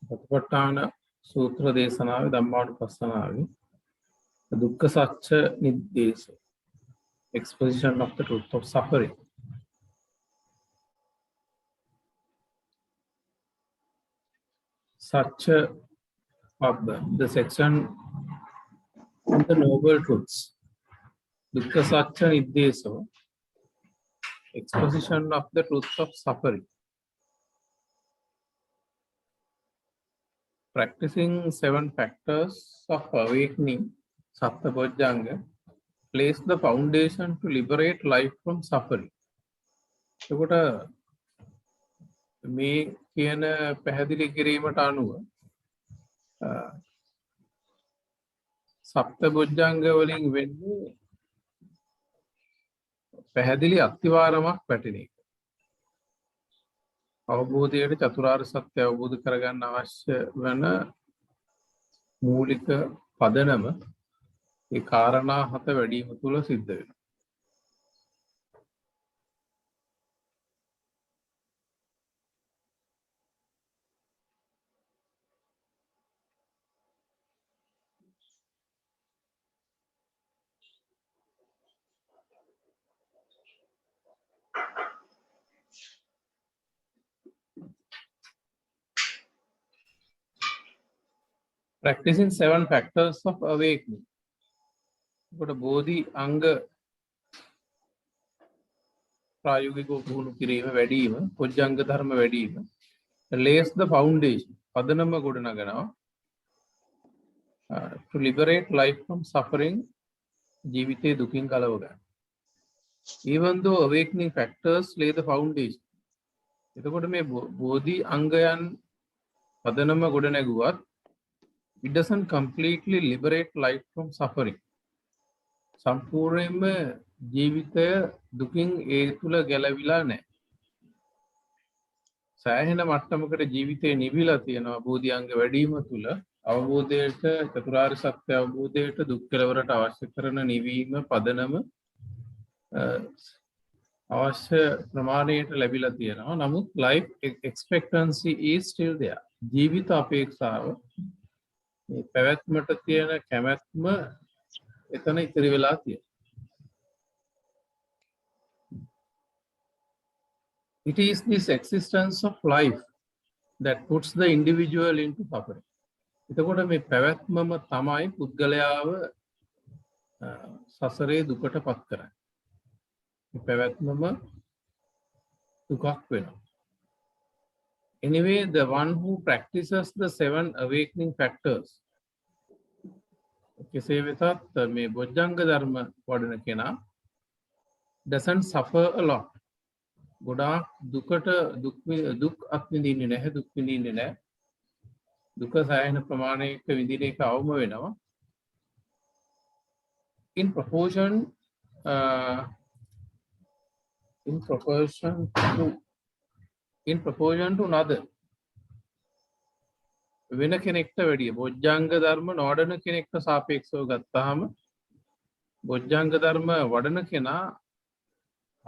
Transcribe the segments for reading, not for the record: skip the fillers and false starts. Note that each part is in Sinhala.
සතිපට්ඨාන සූත්‍ර දේශනාවේ ධම්මානුපස්සනාවේ දුක්ඛ සත්‍ය නිर्देश exposition of the truth of suffering. Such of the section on the noble truths. Dukkha Satya Niddeso, exposition of the truth of suffering. Practicing 7 factors of awakening, Sattva-Bojjhanga, lays the foundation to liberate life from suffering. එතකොට මේ කියන පැහැදිලි කිරීමට අනුව සප්තබොජ්ජංග වලින් වෙන්නේ පැහැදිලි අත්විවරමක් පැටින එක. අවබෝධයට චතුරාර්ය සත්‍ය අවබෝධ කරගන්න අවශ්‍ය වෙන මූලික පදනම ඒ කාරණා 7 වැඩිම තුල සිද්ධ වෙනවා. Practicing 7 factors of awakening. But bodhi anga ප්‍රායෝගිකව පුහුණු කිරීම වැඩිම පොජ්ජංග ධර්ම වැඩිම lays the foundation පදනම ගොඩනගනවා to liberate life from suffering ජීවිතේ දුකින් ගලව ගන්න. Even though awakening factors lay the foundation. එතකොට මේ බෝධි අංගයන් පදනම ගොඩනැගුවත් it doesn't completely liberate life from suffering. සම්පූර්ණයෙන්ම ජීවිතය දුකින් ඒ තුල ගැලවිලා නැහැ. සෑහෙන මට්ටමකට ජීවිතේ නිවිලා තියෙනවා බෝධි අංග වැඩිම තුල අවබෝධයට චතුරාර්ය සත්‍ය අවබෝධයට දුක් කෙලවරට අවශ්‍ය කරන නිවීම පදනම අවශ්‍ය ප්‍රමාණයට ලැබිලා තියෙනවා. නමුත් life expectancy is still there. ජීවිත අපේක්ෂාව මේ පැවැත්මට තියෙන කැමැත්ම එතන ඉතිරි වෙලා තියෙනවා. It is this existence of life that puts the individual into suffering. එතකොට මේ පැවැත්මම තමයි පුද්ගලයාව සසරේ දුකට පත් කරන්නේ. මේ පැවැත්මම දුකක් වෙනවා. Anyway, the one who practices the 7 awakening factors, කෙසේ වෙතත් මේ බොජ්ජංග ධර්ම වඩන කෙනා doesn't suffer a lot. ගොඩාක් දුක් අත්විඳින්නේ නැහැ, දුක් විඳින්නේ නැහැ. දුක සෑහෙන ප්‍රමාණයක විඳින එක අවම වෙනවා. In proportion to another. වෙන කෙනෙක්ට වැඩිය බොජ්ජංග ධර්ම නොවඩන කෙනෙක්ට සාපේක්ෂව ගත්තාම බොජ්ජංග ධර්ම වඩන කෙනා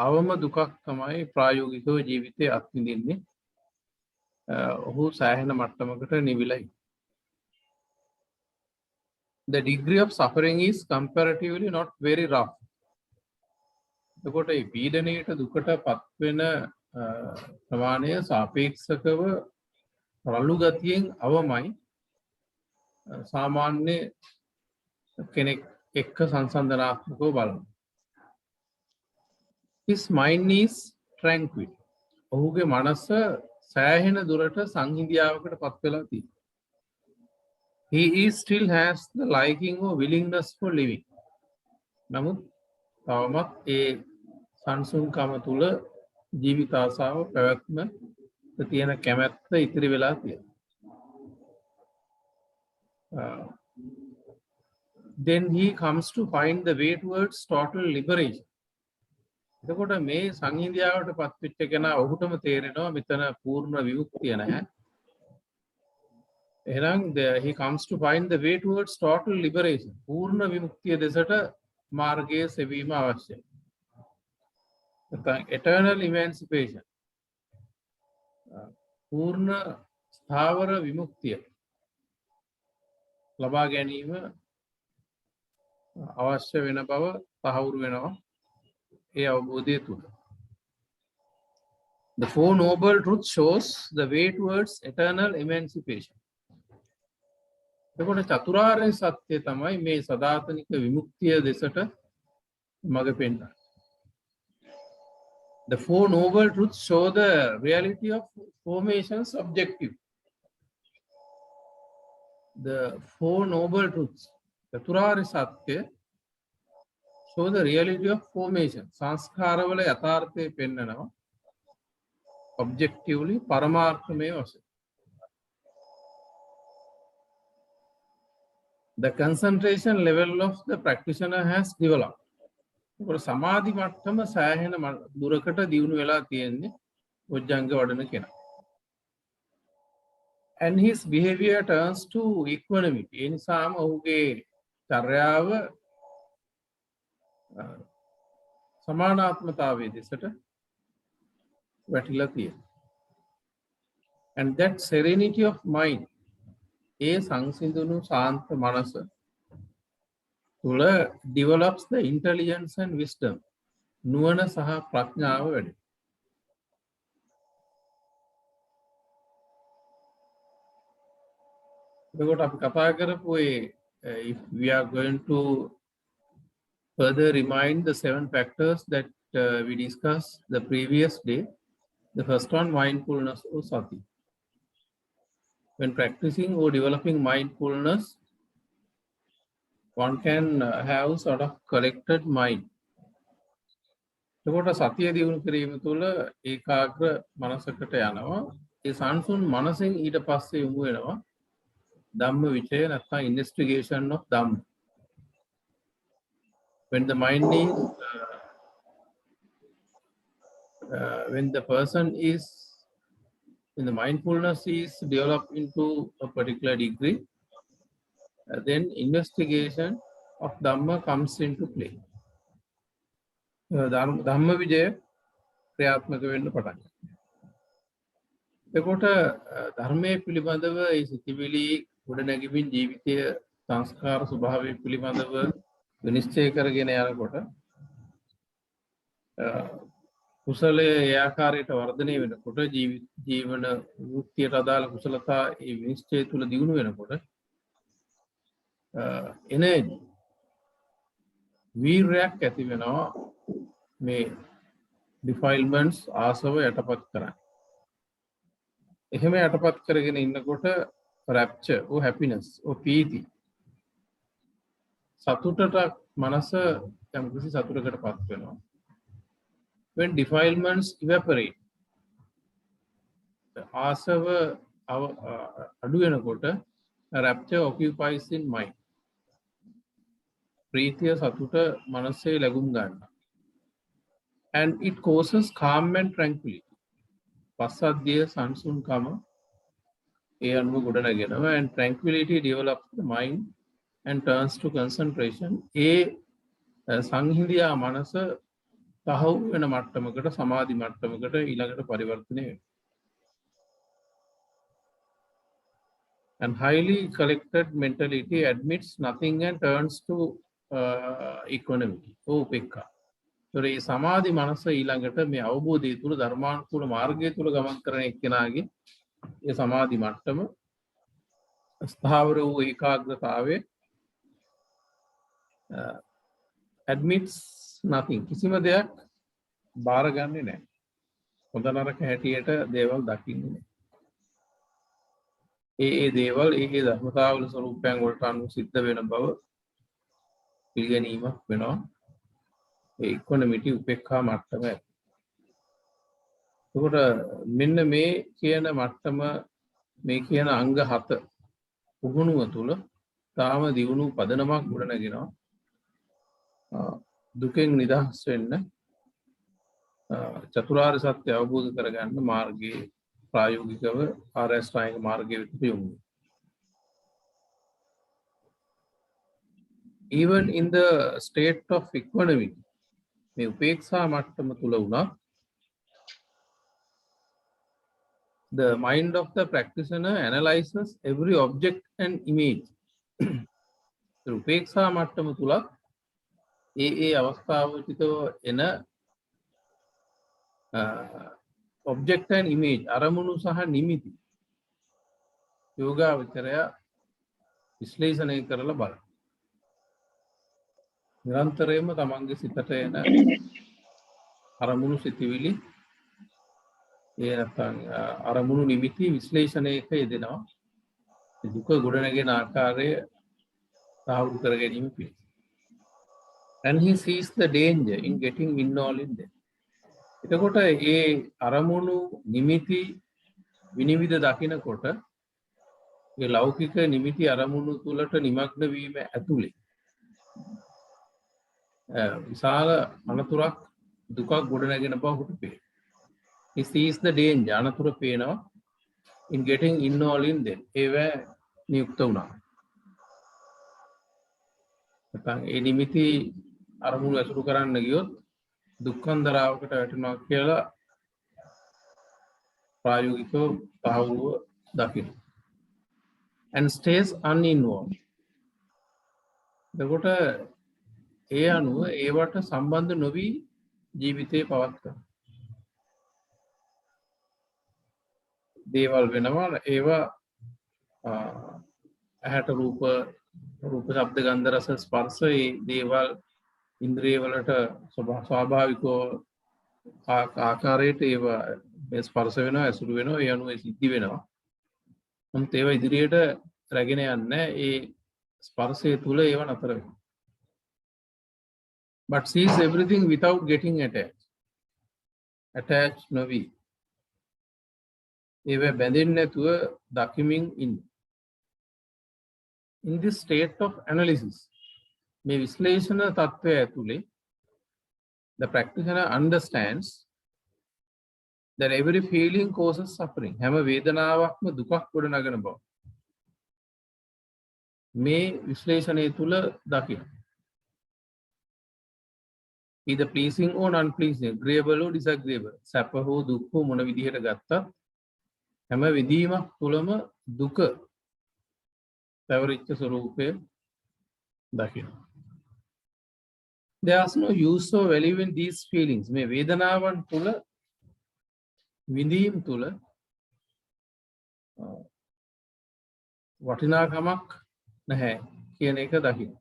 අවම දුකක් තමයි ප්‍රායෝගිකව ජීවිතේ අත්විඳින්නේ. ඔහු සෑහෙන මට්ටමකට නිවිලා ඉන්නේ. The degree of suffering is comparatively not very rough. එතකොට මේ පීඩණයට දුකට පත් වෙන ප්‍රමාණය සාපේක්ෂකව රළු ගතියෙන් අවමයි සාමාන්‍ය කෙනෙක් එක්ක සංසන්දනාත්මකව බලමු. His mind is tranquil. ඔහුගේ මනස සෑහෙන දුරට සංහිඳියාවකට පත් වෙලා තියෙනවා. He is still has the liking or willingness for living. නමුත් තවමත් ඒ සංසුන්කම තුල ජීවිත ආසාව පැවැත්ම තියෙන කැමැත්ත ඉතිරි වෙලා තියෙනවා. Then he comes to find the way towards total liberation. එතකොට මේ සංහිඳියාවට පත් වෙච්ච කෙනා ඔහුටම තේරෙනවා මෙතන පූර්ණ විමුක්තිය නැහැ. එහෙනම් he comes to find the way towards total liberation. පූර්ණ විමුක්තිය දෙසට මාර්ගයේ සෙවීම අවශ්‍යයි. නැත්නම් eternal emancipation. පූර්ණ ස්ථාවර විමුක්තිය ලබා ගැනීම අවශ්‍ය වෙන බව තහවුරු වෙනවා ඒ අවබෝධය තුල. The Four Noble Truths shows the way towards eternal emancipation. එතකොට චතුරාර්ය සත්‍ය තමයි මේ සදාතනික විමුක්තිය දෙසට මඟ පෙන්වන්නේ. The Four Noble Truths show the reality of formation's objective. The Four Noble Truths, චතුරාර්ය සත්‍ය show the reality of formation. සංස්කාරවල යථාර්ථය පෙන්වනවා. Objectively, පරමාර්ථමය වශයෙන්. The concentration level of the practitioner has developed. ඒකට සමාධි මට්ටම සෑහෙන දුරකට දියුණු වෙලා තියෙන්නේ බොජ්ජංග වඩන කෙනා. And his behavior turns to equanimity. ඒ නිසාම ඔහුගේ චර්යාව සමානාත්මතාවයේ දෙසට වැටිලා තියෙනවා. And that serenity of mind, ඒ සංසිඳුණු ශාන්ත මනස තුළ develops the intelligence and wisdom. නුවණ සහ ප්‍රඥාව වැඩි. එතකොට අපි කතා කරපු if we are going to further remind the 7 factors that we discussed the previous day. The first one, mindfulness or sati. When practicing or developing mindfulness, one can have sort of collected mind. එතකොට සතිය දියුණු කිරීම තුළ ඒකාග්‍ර මනසකට යනවා. ඒ සංසුන් මනසෙන් ඊට පස්සේ යොමු වෙනවා ධම්ම විචය නැත්නම් investigation of ධම්ම. When the mind is when the person is when the mindfulness is developed into a particular degree, then investigation of dhamma comes into play. ධම්ම විජය ක්‍රියාත්මක වෙන්න පටන් ගන්නවා. එතකොට ධර්මයේ පිළිබඳව ඒ සිතිවිලි ගොඩනැගෙමින් ජීවිතය සංස්කාර ස්වභාවය පිළිබඳව විනිශ්චය කරගෙන යනකොට කුසලයේ ඒ ආකාරයට වර්ධනය වෙනකොට ජීවන වෘත්තියට අදාළ කුසලතා ඒ විනිශ්චය තුළ දියුණු වෙනකොට එන වීරයක් ඇති වෙනවා මේ defilements ආසව යටපත් කරන්න. එහෙම යටපත් කරගෙන ඉන්නකොට rapture or happiness or පීති සතුටට මනස යම්කිසි සතුටකටපත් වෙනවා. When defilements evaporate, ආසව අඩු වෙනකොට rapture occupies in mind. ප්‍රීතිය සතුට මනසේ ලැබුම් ගන්නවා. And it causes calm and tranquility. පස්සද්ධිය සංසුන්කම ඒ අනුව ගොඩනගෙනවා. And tranquility develops the mind and turns to concentration. ඒ සංහිඳියා මනස තහවුරු වෙන මට්ටමකට සමාධි මට්ටමකට ඊළඟට පරිවර්තනය වෙනවා. And highly collected mentality admits nothing and turns to equanimity or upekka. ඒ සමාධි මනස ඊළඟට මේ අවබෝධය තුළ ධර්මානුකූල මාර්ගය තුළ ගමන් කරන එක්කෙනාගේ ඒ සමාධි මට්ටම ස්ථාවර වූ ඒකාග්‍රතාවයේ admits nothing. කිසිම දෙයක් බාරගන්නේ නැහැ. හොඳ නරක හැටියට දේවල් දකින්නේ නැහැ. ඒ දේවල් ඒ ධර්මතාවල ස්වરૂපයන් වලට අනුව සිද්ධ වෙන බව පිළිගැනීමක් වෙනවා. ඒ ඉක්කොනොමිටි උපේක්ඛා මට්ටම. එතකොට මෙන්න මේ කියන මට්ටම මේ කියන අංග 7 පුහුණුව තුළ තාම දියුණු පදනමක් ගොඩනගෙනවා. දුකෙන් නිදහස් වෙන්න චතුරාර්ය සත්‍ය අවබෝධ කරගන්න මාර්ගයේ ප්‍රායෝගිකව ආර්ය අෂ්ටාංගික මාර්ගයේ වෙත යොමු. Even in the state of equanimity, මේ උපේක්ෂා මට්ටම තුල උනා the mind of the practitioner analyzes every object and image. උපේක්ෂා මට්ටම තුලත් ඒ අවස්ථාවචිතව එන object and image අරමුණු සහ නිමිති යෝගාවචරය විශ්ලේෂණය කරලා බලන්න. නිරන්තරයෙන්ම තමන්ගේ සිතට එන අරමුණු සිතිවිලි ඒ නැත්නම් අරමුණු නිමිති විශ්ලේෂණයක යෙදෙනවා. දුක ගොඩනගෙන ආකාරය සාහෘද කර ගැනීම පිණිස. And he sees the danger in getting involved in them. එතකොට ඒ අරමුණු නිමිති විනිවිද දකිනකොට ඒ ලෞකික නිමිති අරමුණු තුලට නිමග්න වීම ඇතුලේ විශාල අනතුරක් දුකක් ගොඩනගෙන බව ඔහුට පේනවා. He sees the danger අනතුර පේනවා in getting involved in them. ඒව නියුක්ත වුණා. නැත්නම් ඒ නිමිති අරමුණු ඇසුරු කරන්න ගියොත් දුක්ඛන්දරාවකට වැටෙනවා කියලා ප්‍රායෝගිකව තහවුරුව දකින්න. And stays uninvolved. එතකොට ඒ අනුව ඒවට සම්බන්ධ නොවි ජීවිතේ පවත්වන. දේවල් වෙනවා ඒවා ඇහැට රූප ශබ්ද ගන්ධ රස ස්පර්ශ ඒ දේවල් ඉන්ද්‍රිය වලට ස්වාභාවිකව ආකාරයට ඒවා ස්පර්ශ වෙනවා ඇසුරු වෙනවා ඒ අනුව සිද්ධි වෙනවා. නමුත් ඒවා ඉදිරියට රැගෙන යන්නේ ඒ ස්පර්ශය තුල ඒවා නතර වෙනවා. But sees everything without getting attached නොවි ඒවා බැඳෙන්නේ නැතුව දකිමින් ඉන්න. In this state of analysis මේ විශ්ලේෂණ තත්ත්වය ඇතුලේ the practitioner understands that every feeling causes suffering. හැම වේදනාවක්ම දුකක් ගොඩනගන බව මේ විශ්ලේෂණය තුල දකින්න. either pleasing or unpleasing, agreeable or disagreeable, සැප හෝ දුක් හෝ මොන විදිහට ගත්තත් හැම විදීමක් තුලම දුක පැවරිච්ච ස්වરૂපය දකින්න. There is no use of valuing these feelings. මේ වේදනාවන් තුල විඳීම් තුල වටිනාකමක් නැහැ කියන එක දකින්න.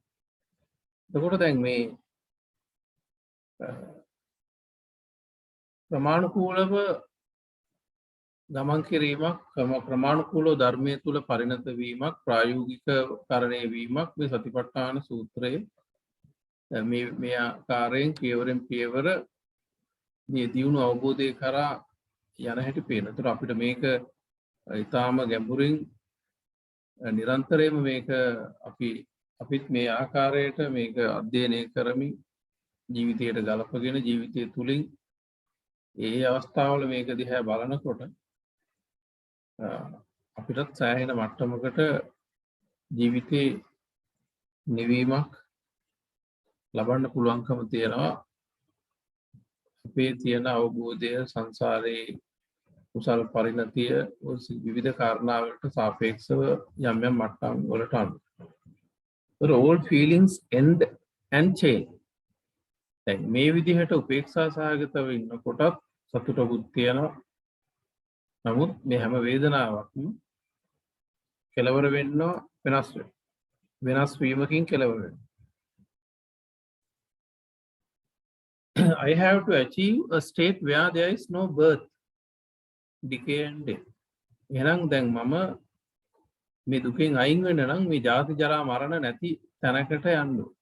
එතකොට දැන් මේ ප්‍රමාණිකූලව ගමන් කිරීමක් ප්‍රමාණිකූලව ධර්මයේ තුල පරිණත වීමක් ප්‍රායෝගිකකරණය වීමක් මේ සතිපට්ඨාන සූත්‍රයේ මේ ආකාරයෙන් පියවරෙන් පියවර මේ දියුණු අවබෝධය කරා යන හැටි පේනවා. ඒතර අපිට මේක ඊටාම ගැඹුරින් නිරන්තරයෙන්ම මේක අපිත් මේ ආකාරයට මේක අධ්‍යයනය කරමින් ජීවිතයට ගලපගෙන ජීවිතය තුලින් ඒ අවස්ථාවල මේක දිහා බලනකොට අපිටත් සෑහෙන මට්ටමකට ජීවිතේ නිවීමක් ලබන්න පුළුවන්කම තියෙනවා. අපේ තියෙන අවබෝධය සංසාරේ කුසල පරිණතිය විවිධ කාරණාවලට සාපේක්ෂව යම් යම් මට්ටම් වලට අනුව. So all feelings end and change. දැන් මේ විදිහට උපේක්ෂා සහගතව ඉන්නකොටත් සතුටකුත් තියෙනවා. නමුත් මේ හැම වේදනාවක්ම කෙලවර වෙන්න වෙනස් වීමකින් කෙලවර වෙනවා. I have to achieve a state where there is no birth, decay and death. එහෙනම් දැන් මම මේ දුකෙන් අයින් වෙන්න නම් මේ ජාති ජරා මරණ නැති තැනකට යන්න ඕනේ.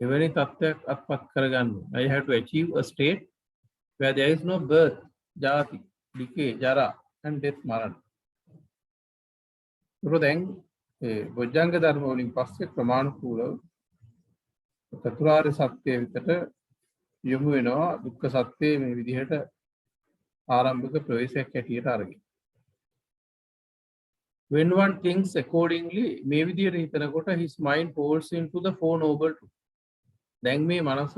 එවැනි තත්ත්වයක් අත්පත් කරගන්න ඕනේ. I have to achieve a state where there is no birth, ජාති, decay, ජරා and death මරණ. ඒක දැන් ඒ බොජ්ජංග ධර්ම වලින් පස්සේ ප්‍රමාණිකූලව චතුරාර්ය සත්‍ය විතර යොමු වෙනවා. දුක්ඛ සත්‍ය මේ විදිහට ආරම්භක ප්‍රවේශයක් හැටියට අරගෙන. When one thinks accordingly, මේ විදිහට හිතනකොට his mind falls into the four noble truths. දැන් මේ මනස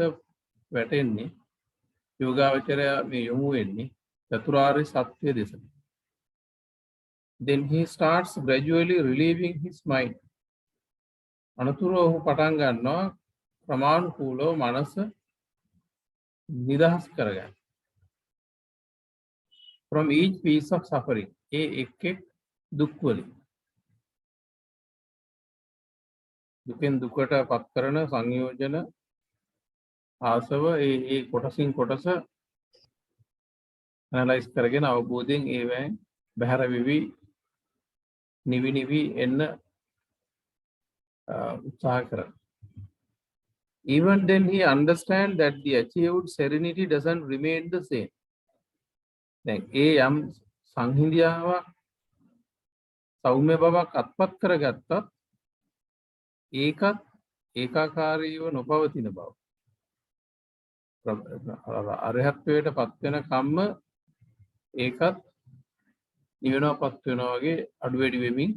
වැටෙන්නේ යෝගාවචරය මේ යොමු වෙන්නේ චතුරාර්ය සත්‍ය දෙසට. then he starts gradually relieving his mind. අනතුරුව ඔහු පටන් ගන්නවා ක්‍රමානුකූලව මනස නිදහස් කරගන්න. From each piece of suffering. ඒ එක් එක් දුක් වලින්. දුකෙන් දුකට පත් කරන සංයෝජන ආසව ඒ කොටසින් කොටස ඇනලයිස් කරගෙන අවබෝධයෙන් ඒවෙන් බැහැර වෙවි නිවි එන්න උත්සාහ කරනවා. Even then he understand that the achieved serenity doesn't remain the same. දැන් ඒ යම් සංහිඳියාවක් සෞම්‍ය බවක් අත්පත් කරගත්තත් ඒකත් ඒකාකාරීව නොපවතින බව. අරහත්ත්වයට පත් වෙන කම්ම ඒකත් නිවනපත් වෙනවා වගේ අඩු වැඩි වෙමින්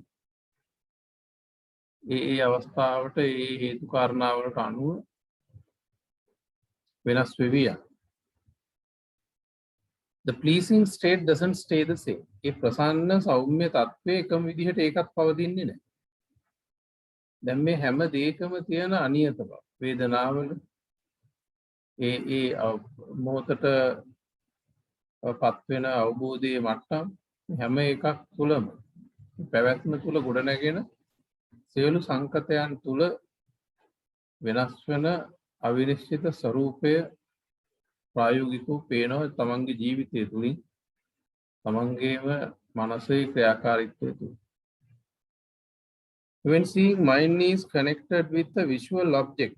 ඒ අවස්ථාවට ඒ හේතු කාරණාවලට අනුව වෙනස් වෙවි යනවා. The pleasing state doesn't stay the same. ඒ ප්‍රසන්න සෞම්‍ය තත්ත්වය එකම විදිහට ඒකත් පවතින්නේ නැහැ. දැන් මේ හැම දෙයකම තියෙන අනියත බව. වේදනාවල ඒ මොහොතට පත් වෙන අවබෝධයේ මට්ටම් හැම එකක් තුලම පැවැත්ම තුල ගොඩනැගෙන සියලු සංකතයන් තුල වෙනස් වෙන අවිනිශ්චිත ස්වરૂපය ප්‍රායෝගිකව පේනවා තමන්ගේ ජීවිතය තුලින් තමන්ගේම මනසේ ක්‍රියාකාරීත්වය තුල. When seeing, mind is connected with the visual object,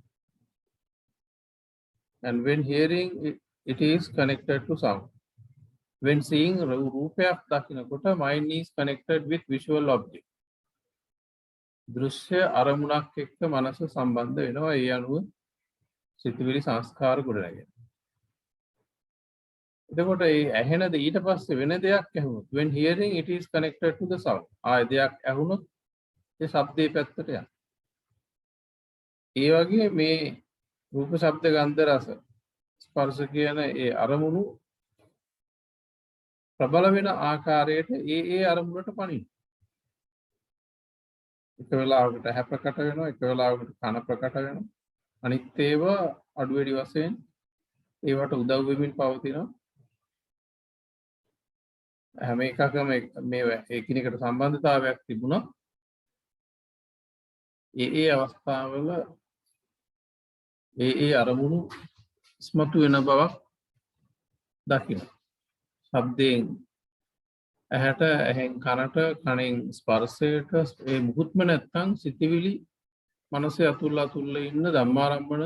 and when hearing, it is connected to sound. When seeing, රූපයක් දකිනකොට mind is connected with visual object. දෘශ්‍ය අරමුණක් එක්ක මනස සම්බන්ධ වෙනවා. ඒ අනුව සිතුවිලි සංස්කාර ගොඩනැගෙනවා. එතකොට ඒ ඇහෙන දේ ඊට පස්සේ වෙන දෙයක් ඇහුනොත් when hearing, it is connected to the sound. ආය දෙයක් ඇහුනොත් ඒ ශබ්දේ පැත්තට යනවා. ඒ වගේ මේ රූප ශබ්ද ගන්ධ රස ස්පර්ශ කියන ඒ අරමුණු ප්‍රබල වෙන ආකාරයට ඒ අරමුණට පනිනවා. එක වෙලාවකට ඇහැ ප්‍රකට වෙනවා, එක වෙලාවකට කන ප්‍රකට වෙනවා. අනිත් ඒවා අඩු වැඩි වශයෙන් ඒවට උදව් වෙමින් පවතිනවා. හැම එකකම මේ එකිනෙකට සම්බන්ධතාවයක් තිබුණා. ඒ අවස්ථාවල ඒ අරමුණු ස්මතු වෙන බවක් දකින්න. ශබ්දයෙන් ඇහැට, ඇහෙන් කනට, කනෙන් ස්පර්ශයට ඒ මුකුත්ම නැත්තම් සිතිවිලි මනසේ අතුල්ලා ඉන්න ධම්මාරම්මන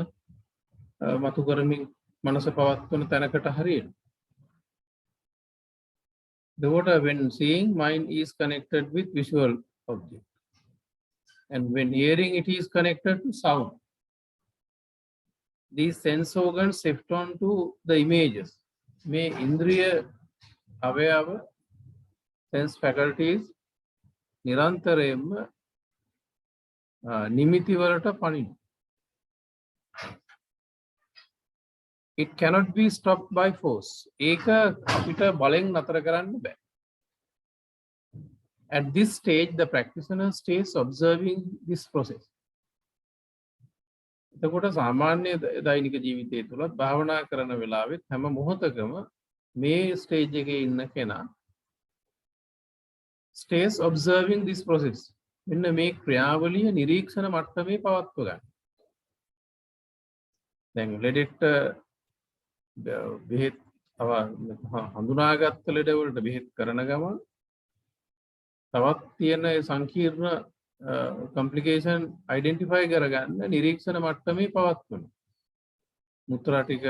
මතු කරමින් මනස පවත්වන තැනකට හරියට. Therefore, when seeing, mind is connected with visual object. And when hearing, it is connected to sound. These sense organs shift on to the images. May indriya avayava sense faculties nirantarayama nimiti walata panina. It cannot be stopped by force. Eka apita බලෙන් නතර කරන්න බෑ. At this stage, the practitioner stays observing this process. එතකොට සාමාන්‍ය දෛනික ජීවිතය තුලත් භාවනා කරන වෙලාවෙත් හැම මොහොතකම මේ ස්ටේජ් එකේ ඉන්න කෙනා stays observing this process. මෙන්න මේ ක්‍රියාවලිය නිරීක්ෂණ මට්ටමේ පවත්ව ගන්න. දැන් ලෙඩෙක්ට බෙහෙත් හඳුනාගත්ත ලෙඩවලට බෙහෙත් කරන ගමන් තවත් තියෙන සංකීර්ණ complication identify කරගන්න නිරීක්ෂණ මට්ටමේ පවත්වනවා. මුත්‍රා ටික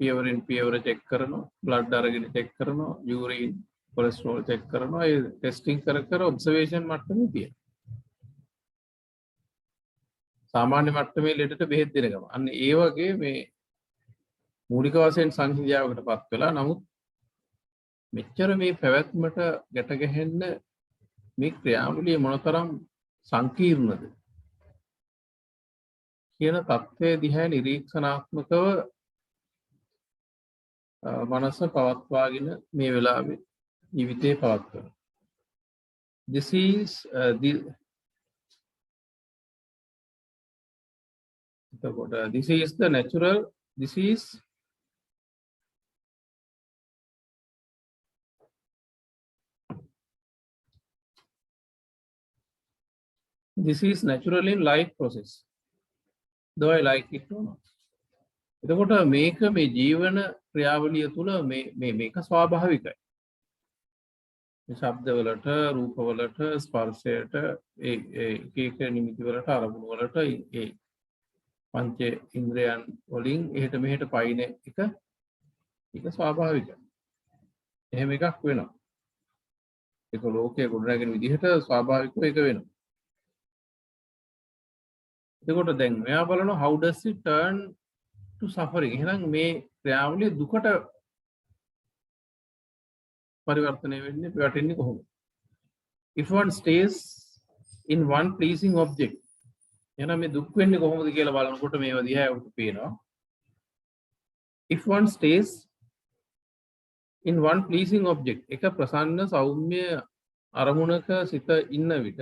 පියවරෙන් පියවර චෙක් කරනවා, බ්ලඩ් අරගෙන චෙක් කරනවා, යූරින් කොලෙස්ටරෝල් චෙක් කරනවා. ඒ ටෙස්ටිං කර ඔබ්සර්වේෂන් මට්ටමේ තියෙනවා. සාමාන්‍ය මට්ටමේ ලෙඩට බෙහෙත් දෙන ගමන් අන්න ඒ වගේ මේ මූලික වශයෙන් සංහිඳියාවකටපත් වෙලා නමුත් මෙච්චර මේ පැවැත්මට ගැට ගැහෙන්න මේ ක්‍රියාවලිය මොනතරම් සංකීර්ණද කියන තත්ත්වයේ දිහා නිරීක්ෂණාත්මකව මනස පවත්වාගෙන මේ වෙලාවේ ජීවිතේ පවත්වනවා. this is this is the natural, this is natural in life process, though I like it or not. එතකොට මේක මේ ජීවන ක්‍රියාවලිය තුළ මේක ස්වාභාවිකයි. මේ ශබ්දවලට, රූපවලට, ස්පර්ශයට, එක නිමිති වලට, අරමුණු වලට ඒ පංච ඉන්ද්‍රයන් වලින් එහෙට මෙහෙට පයින් එක ඒක ස්වාභාවිකයි. එහෙම එකක් වෙනවා. ඒක ලෝකයේ ගොඩනැගෙන විදිහට ස්වාභාවිකව ඒක වෙනවා. එතකොට දැන් මෙයා බලනවා how does it turn to suffering. එහෙනම් මේ ක්‍රියාවලිය දුකට පරිවර්තනය වෙන්නේ වැටෙන්නේ කොහොමද? If one stays in one pleasing object. එහෙනම් මේ දුක් වෙන්නේ කොහොමද කියලා බලනකොට මේවා දිහා උට පේනවා. If one stays in one pleasing object. එක ප්‍රසන්න සෞම්‍ය අරමුණක සිත ඉන්න විට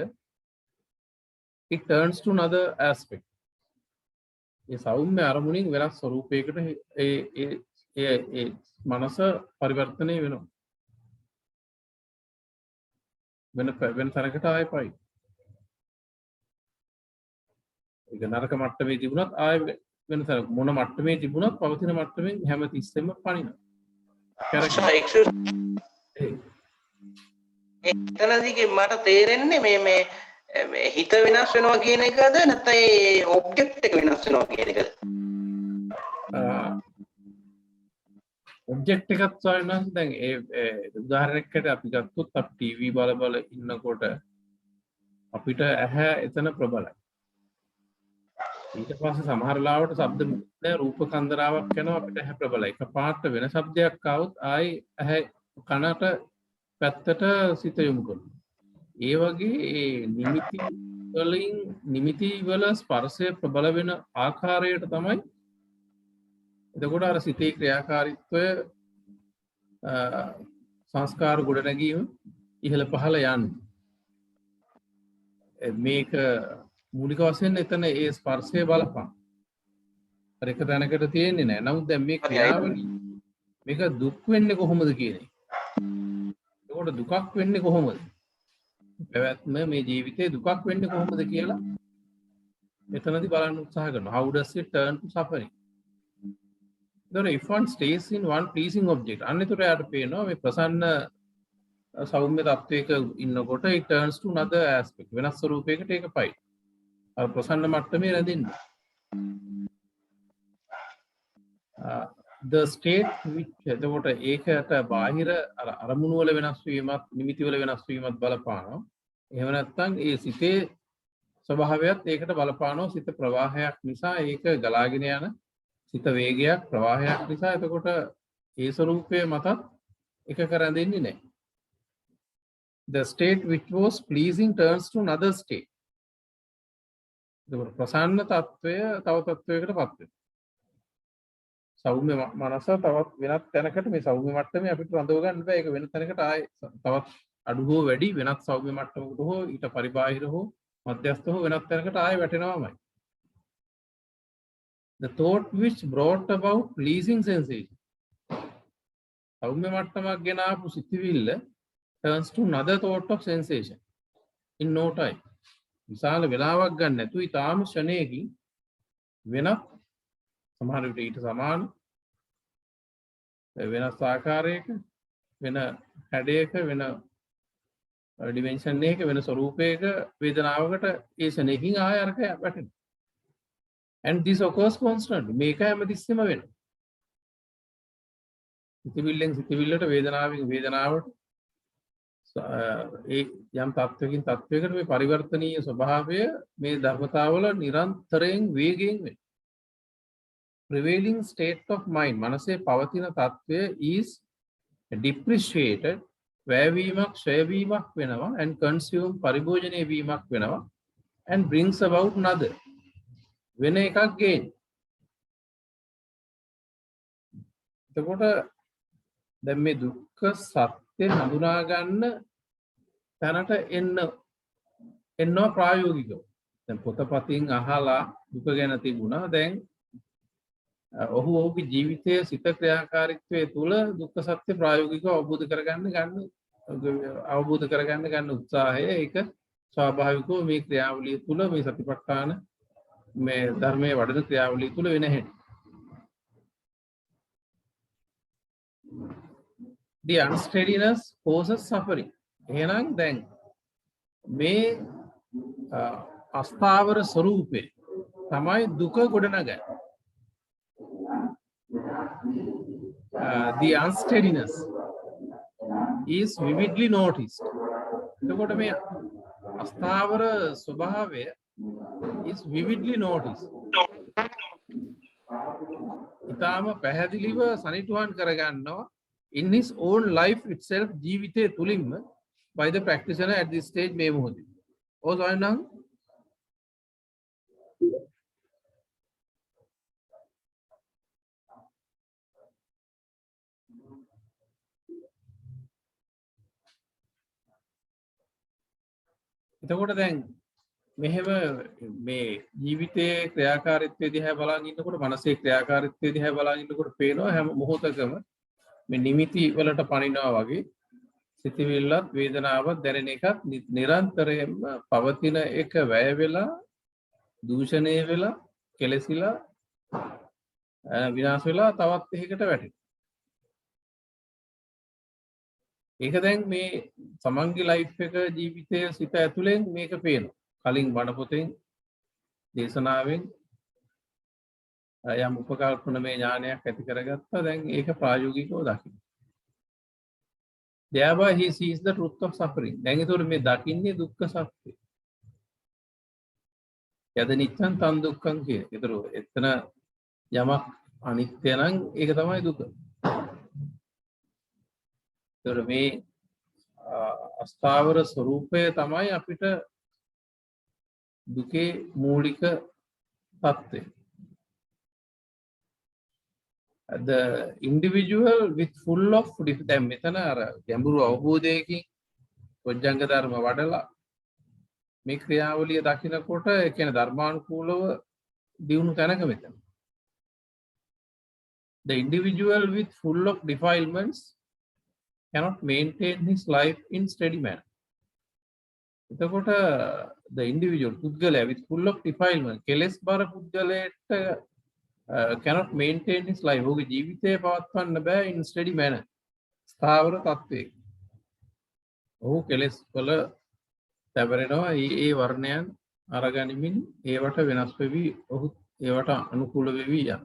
it turns to another aspect. ඒ සෞම්‍ය අරමුණින් වෙනස් ස්වරූපයකට ඒ මනස පරිවර්තනය වෙනවා. වෙන තරකට ආයෙ පයි. ඒක නරක මට්ටමේ තිබුණත් ආයෙ වෙන තර මොන මට්ටමේ තිබුණත් පවතින මට්ටමෙන් හැම තිස්සෙම පණිනවා. එතනදී මට තේරෙන්නේ මේ හිත වෙනස් වෙනවා කියන එකද නැත්නම් ඒ ඔබ්ජෙක්ට් එක වෙනස් වෙනවා කියන එකද? ඔබ්ජෙක්ට් එකක් සොයනස් දැන් ඒ උදාහරණයකට අපි ගත්තොත් අපි ටීවී බල ඉන්නකොට අපිට ඇහැ එතන ප්‍රබලයි. ඊට පස්සේ සමහර ලාවට ශබ්ද මුද්‍රා රූප කන්දරාවක් යනවා අපිට ඇහැ ප්‍රබලයි. එකපාරට වෙන ශබ්දයක් ආවොත් ආයි ඇහැ කනට පැත්තට සිත යොමු කරනවා. ඒ වගේ නිමිති වල ස්පර්ශය ප්‍රබල වෙන ආකාරයට තමයි එතකොට අර සිතේ ක්‍රියාකාරීත්වය සංස්කාර ගොඩනැගීම ඉහළ පහළ යන්නේ. මේක මූලික වශයෙන් එතන ඒ ස්පර්ශය බලපං. අර එක තැනකට තියෙන්නේ නැහැ. නමුත් දැන් මේ ක්‍රියාවලිය මේක දුක් වෙන්නේ කොහොමද කියන්නේ. එතකොට දුකක් වෙන්නේ කොහොමද? පැවැත්ම මේ ජීවිතේ දුකක් වෙන්නේ කොහොමද කියලා එතනදී බලන්න උත්සාහ කරනවා. How does it turn to suffering? If one stays in one pleasing object, අන්නතර යාට පේනවා මේ ප්‍රසන්න සෞම්‍ය තත්වයක ඉන්නකොට it turns to another aspect. වෙනස් ස්වරූපයකට ඒක පයි. අර ප්‍රසන්න මට්ටමේ රැඳෙන්නේ. The state which එතකොට ඒකට බාහිර අරමුණු වල වෙනස් වීමත් නිමිති වල වෙනස් වීමත් බලපානවා. එහෙම නැත්නම් ඒ සිතේ ස්වභාවයත් ඒකට බලපානවා. සිත ප්‍රවාහයක් නිසා ඒක ගලාගෙන යන සිත වේගයක් ප්‍රවාහයක් නිසා එතකොට ඒ ස්වરૂපයේ මතත් එකක රැඳෙන්නේ නැහැ. The state which was pleasing turns to another state. එතකොට ප්‍රසන්න තත්වය තව තත්වයකට පත් වෙනවා. සෞම්‍ය මනස තවත් වෙනත් තැනකට මේ සෞම්‍ය මට්ටමේ අපිට රඳව ගන්න බෑ. ඒක වෙන තැනකට ආයේ තවත් අඩු හෝ වැඩි වෙනත් සෞම්‍ය මට්ටමකට හෝ ඊට පරිබාහිර හෝ මධ්‍යස්ථ හෝ වෙනත් තැනකට ආයේ වැටෙනවාමයි. The thought which brought about pleasing sensation. සෞම්‍ය මට්ටමක් ගෙන ආපු සිතිවිල්ල turns to another thought of sensation in no time. විශාල වෙලාවක් ගන්න නැතුව ඊටාම ක්ෂණයකින් වෙනත් සමහර විට ඊට සමාන වෙනස් ආකාරයක වෙන හැඩයක වෙන ඩිමෙන්ෂන් එකක වෙන ස්වරූපයක වේදනාවකට ඒ ශරණයකින් ආය අරක වැටෙනවා. And this occurs constantly. මේක හැමතිස්සෙම වෙනවා. සිතිවිල්ලෙන් සිතිවිල්ලට වේදනාවෙන් වේදනාවට ඒ යම් තත්වයකින් තත්වයකට මේ පරිවර්තනීය ස්වභාවය මේ ධර්මතාවල නිරන්තරයෙන් වේගයෙන් වෙනවා. Prevailing state of mind මනසේ පවතින තත්වය is depreciated වැයවීමක් ක්ෂයවීමක් වෙනවා and consume පරිභෝජනය වීමක් වෙනවා and brings about another වෙන එකක් ගේන. එතකොට දැන් මේ දුක්ඛ සත්‍ය හඳුනා ගන්න තැනට එන්නවා ප්‍රායෝගිකව. දැන් පොතපතින් අහලා දුක ගැන තිබුණා. දැන් ඔහුගේ ජීවිතයේ සිත ක්‍රියාකාරීත්වයේ තුල දුක්ඛ සත්‍ය ප්‍රායෝගිකව අවබෝධ කරගන්න ගන්න උත්සාහය ඒක ස්වාභාවිකව මේ ක්‍රියාවලිය තුල මේ සතිපට්ඨාන මේ ධර්මයේ වඩන ක්‍රියාවලිය තුල වෙන හැටි. The unsteadiness causes suffering. එහෙනම් දැන් මේ අස්ථාවර ස්වરૂපේ තමයි දුක ගොඩනගන්නේ. The unsteadiness is vividly noticed. එතකොට මේ අස්ථාවර ස්වභාවය is vividly noticed. ඊටාම පැහැදිලිව සනිටුහන් කරගන්නවා in his own life itself ජීවිතය තුලින්ම by the practitioner at this stage මේ මොහොතේ. ඕසයන්නම් එතකොට දැන් මෙහෙම මේ ජීවිතයේ ක්‍රියාකාරීත්වය දිහා බලන් ඉන්නකොට මනසේ ක්‍රියාකාරීත්වය දිහා බලන් ඉන්නකොට පේනවා හැම මොහොතකම මේ නිමිති වලට පනිනවා වගේ සිතවිල්ලත් වේදනාවක් දැනෙන එකත් නිරන්තරයෙන්ම පවතින එක වැය වෙලා දූෂණය වෙලා කෙලසිලා විනාශ වෙලා තවත් එකකට වැටෙනවා. ඒක දැන් මේ සමන්ගේ ලයිෆ් එක ජීවිතයේ සිත ඇතුලෙන් මේක පේනවා. කලින් බණ පොතෙන් දේශනාවෙන් යම් උපකල්පනමය ඥානයක් ඇති කරගත්තා. දැන් ඒක ප්‍රායෝගිකව දකින්න. Thereby he sees the truth of suffering. දැන් ඒතකොට මේ දකින්නේ දුක්ඛ සත්‍ය. යද නිච්ඡන් තන් දුක්ඛං කිය. ඒතකොට එතන යමක් අනිත්‍ය නම් ඒක තමයි දුක. ඒතකොට මේ අස්ථාවර ස්වરૂපය තමයි අපිට දුකේ මූලික තත්ත්වය. The individual with full of දැන් මෙතන අර ගැඹුරු අවබෝධයකින් පොඥංග ධර්ම වඩලා මේ ක්‍රියාවලිය දකිනකොට ඒ කියන්නේ ධර්මානුකූලව දියුණු තැනක මෙතන. The individual with full of defilements cannot maintain his life in steady manner. එතකොට the individual පුද්ගලයා with full of defilement කෙලස් බර පුද්ගලයාට cannot maintain his life. ඔහුගේ ජීවිතය පවත්වන්න බෑ in steady manner. ස්ථාවර තත්ත්වයක. ඔහු කෙලස් වල තැවරෙනවා. ඒ වර්ණයන් අරගනිමින් ඒවට වෙනස් වෙවි ඔහු ඒවට අනුකූල වෙවි යන.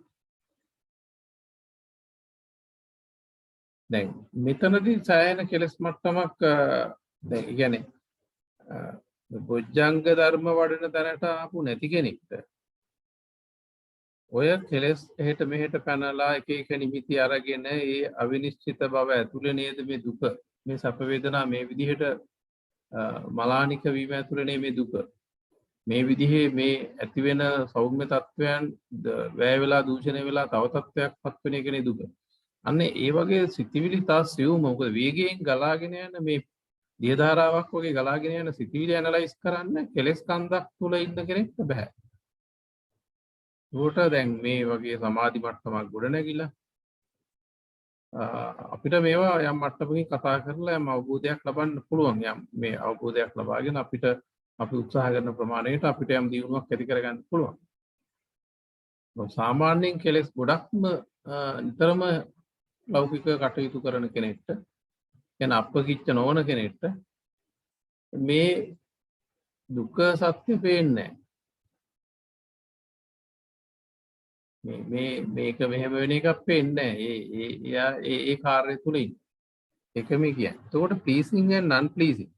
දැන් මෙතනදී සෑහෙන කෙලස් මට්ටමක් දැන් කියන්නේ බොජ්ජංග ධර්ම වඩන තැනට ආපු නැති කෙනෙක්ට ඔය කෙලස් එහෙට මෙහෙට පැනලා එක එක නිමිති අරගෙන ඒ අවිනිශ්චිත බව ඇතුළේ නේද මේ දුක මේ සැප වේදනා මේ විදිහට මලානික වීම ඇතුළේ මේ දුක මේ විදිහේ මේ ඇති වෙන සෞම්‍ය තත්වයන් වැය වෙලා දූෂණය වෙලා තව තත්වයක් පත් වෙන එකනේ දුක. අන්න ඒ වගේ සිතිවිලි තා සියුම් මොකද වේගයෙන් ගලාගෙන යන මේ දිය ධාරාවක් වගේ ගලාගෙන යන සිතිවිලි ඇනලයිස් කරන්න කෙලස් කන්දක් තුල ඉන්න කෙනෙක්ට බෑ. ඒකට දැන් මේ වගේ සමාධි මට්ටමක් ගොඩ නැගිලා අපිට මේවා යම් මට්ටමකින් කතා කරලා යම් අවබෝධයක් ලබන්න පුළුවන්. යම් මේ අවබෝධයක් ලබාගෙන අපිට අපි උත්සාහ කරන ප්‍රමාණයට අපිට යම් දියුණුවක් ඇති කරගන්න පුළුවන්. සාමාන්‍යයෙන් කෙලස් ගොඩක්ම නිතරම ලෞකික කටයුතු කරන කෙනෙක්ට කියන අපකිච්ච නොවන කෙනෙක්ට මේ දුක්ඛ සත්‍ය පේන්නේ නැහැ. මේක මෙහෙම වෙන එකක් පේන්නේ නැහැ. ඒ කාර්යය තුල ඉන්න. ඒකම කියන්නේ. එතකොට pleasing and non pleasing.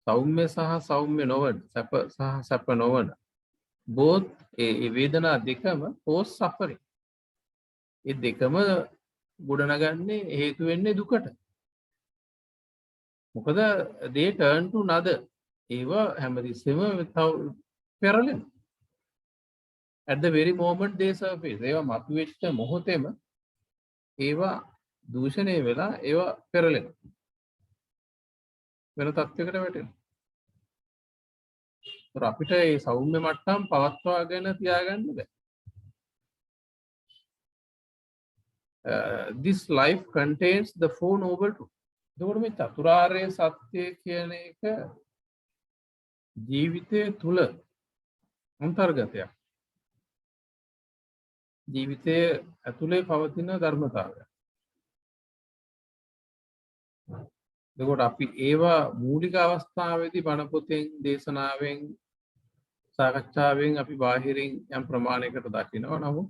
සෞම්‍ය සහ සෞම්‍ය නොවන, සැප සහ සැප නොවන. both ඒ වේදනා දෙකම cause suffering. ඒ දෙකම ගොඩනගන්නේ හේතු වෙන්නේ දුකට. මොකද they turn to another. ඒව හැමතිස්සෙම පෙරලෙන. At the very moment they surface. ඒවා මතුවෙච්ච මොහොතේම ඒවා දූෂණය වෙලා ඒවා පෙරලෙන. වෙන තත්යකට වැටෙනවා. ඒත් අපිට මේ සෞම්‍ය මට්ටම් පවත්වාගෙන තියාගන්න බෑ. This life contains the four noble truths. එතකොට මේ චතුරාර්ය සත්‍ය කියන එක ජීවිතය තුල අන්තර්ගතයක්. ජීවිතයේ ඇතුලේ පවතින ධර්මතාවය. එතකොට අපි ඒවා මූලික අවස්ථාවේදී බණ පොතෙන් දේශනාවෙන් සාකච්ඡාවෙන් අපි බාහිරින් යම් ප්‍රමාණයකට දකිනවා. නමුත්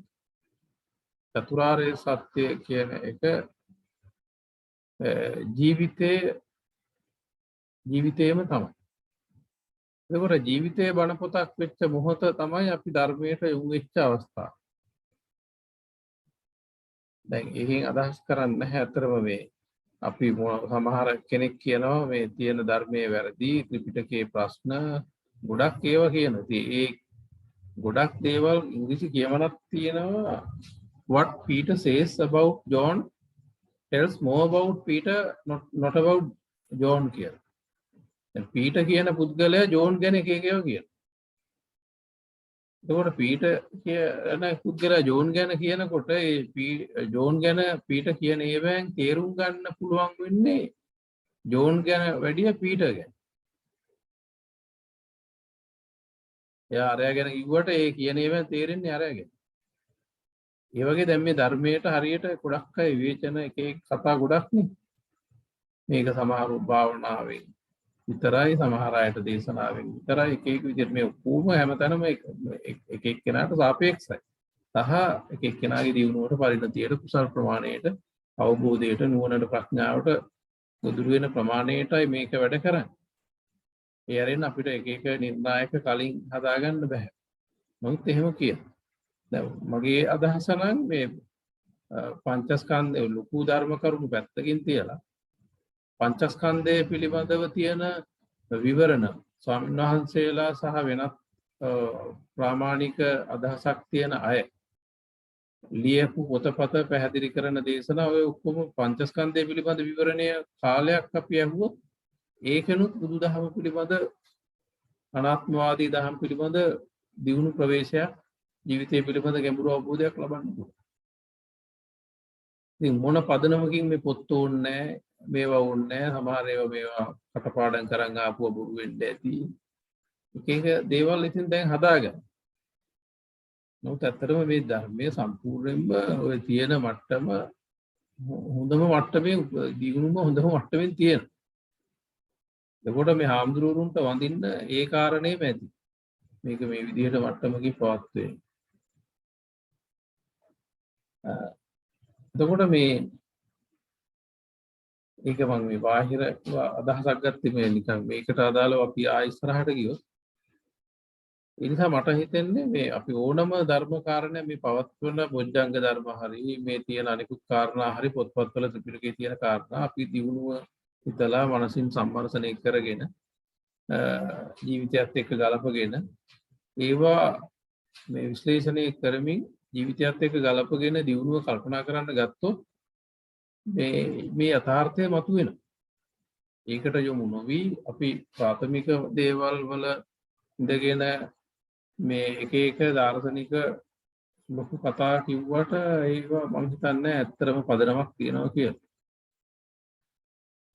චතුරාර්ය සත්‍ය කියන එක ජීවිතේම තමයි. එතකොට ජීවිතයේ බණ පොතක් වෙච්ච මොහොත තමයි අපි ධර්මයට යොමු වෙච්ච අවස්ථාව. දැන් එකෙන් අදහස් කරන්නේ නැහැ අතරම මේ අපි සමහර කෙනෙක් කියනවා මේ තියෙන ධර්මයේ වැරදි ත්‍රිපිටකයේ ප්‍රශ්න ගොඩක් ඒවා කියනවා. ඉතින් ඒ ගොඩක් දේවල් ඉංග්‍රීසි කියවනක් තියෙනවා. What Peter says about John tells more about Peter, not about John කියලා. දැන් පීටර් කියන පුද්ගලයා ජෝන් ගැන එක එක ඒවා කියනවා. එතකොට පීටර් කියන පුද්ගලයා ජෝන් ගැන කියනකොට ඒ ජෝන් ගැන පීටර් කියන ඒවාෙන් තේරුම් ගන්න පුළුවන් වෙන්නේ ජෝන් ගැන වැඩිය පීටර් ගැන. එයා අරයා ගැන කිව්වට ඒ කියන ඒවාෙන් තේරෙන්නේ අරයා ගැන. ඒ වගේ දැන් මේ ධර්මයට හරියට ගොඩක් අය විවේචන එක කතා ගොඩක් නේ. මේක සමහර භාවනාවෙන් විතරයි සමහර අයට දේශනාවෙන් විතරයි එක එක විදිහට මේ ඔක්කොම හැමතැනම එක එක්කෙනාට සාපේක්ෂයි. සහ එක එක්කෙනාගේ දියුණුවට පරිණතියට කුසල් ප්‍රමාණයට අවබෝධයට නුවණට ප්‍රඥාවට ගොදුරු වෙන ප්‍රමාණයටයි මේක වැඩ කරන්නේ. ඒ අරින් අපිට එක එක නිර්ණායක කලින් හදාගන්න බෑ. මොකද එහෙම කියන. දැන් මගේ අදහස නම් මේ පංචස්කන්ධය ලොකු ධර්ම කරුණු පැත්තකින් තියලා පංචස්කන්ධය පිළිබඳව තියෙන විවරණ ස්වාමීන් වහන්සේලා සහ වෙනත් ප්‍රාමාණික අදහසක් තියෙන අය ලියපු පොතපත පැහැදිලි කරන දේශනා ඔය ඔක්කොම පංචස්කන්ධය පිළිබඳ විවරණය කාලයක් අපි ඇහුවොත් ඒකනුත් බුදුදහම පිළිබඳ අනාත්මවාදී දහම් පිළිබඳ දියුණු ප්‍රවේශයක් ජීවිතය පිළිබඳ ගැඹුරු අවබෝධයක් ලබන්න පුළුවන්. ඉතින් මොන පදනමකින් මේ පොත් ඕනේ මේවා ඕනේ සමහර ඒවා මේවා කටපාඩම් කරන් ආපුව බොරු වෙන්න ඇති. එක එක දේවල් ඉතින් දැන් හදාගන්න. නමුත් ඇත්තටම මේ ධර්මයේ සම්පූර්ණයෙන්ම ඔය තියෙන මට්ටම හොඳම මට්ටමේ දියුණුවම හොඳම මට්ටමින් තියෙන. එතකොට මේ හාමුදුරුවන්ට වඳින්න ඒ කාරණේම ඇති. මේක මේ විදිහට මට්ටමකින් පවත්වේ. එතකොට මේ ඒක මම මේ බාහිර අදහසක් ගත්තේ මේ නිකන් මේකට අදාළව අපි ආයෙ ඉස්සරහට ගියොත් ඒ නිසා මට හිතෙන්නේ මේ අපි ඕනම ධර්ම කාරණා මේ පවත්වන බොජ්ජංග ධර්ම හරි මේ තියෙන අනිකුත් කාරණා හරි පොත්පත්වල ත්‍රිපිටකයේ තියෙන කාරණා අපි දිනුව හිතලා මනසින් සම්මර්ෂණය කරගෙන ජීවිතයත් එක්ක ගලපගෙන ඒවා මේ විශ්ලේෂණය කරමින් ජීවිතයත් එක්ක ගලපගෙන දිනුව කල්පනා කරන්න ගත්තොත් මේ යථාර්ථය මතුවෙනවා. ඒකට යොමු නොවි අපි ප්‍රාථමික දේවල් වල ඉඳගෙන මේ එක එක දාර්ශනික ලොකු කතා කිව්වට ඒවා මම හිතන්නේ ඇත්තටම පදනමක් තියෙනවා කියලා.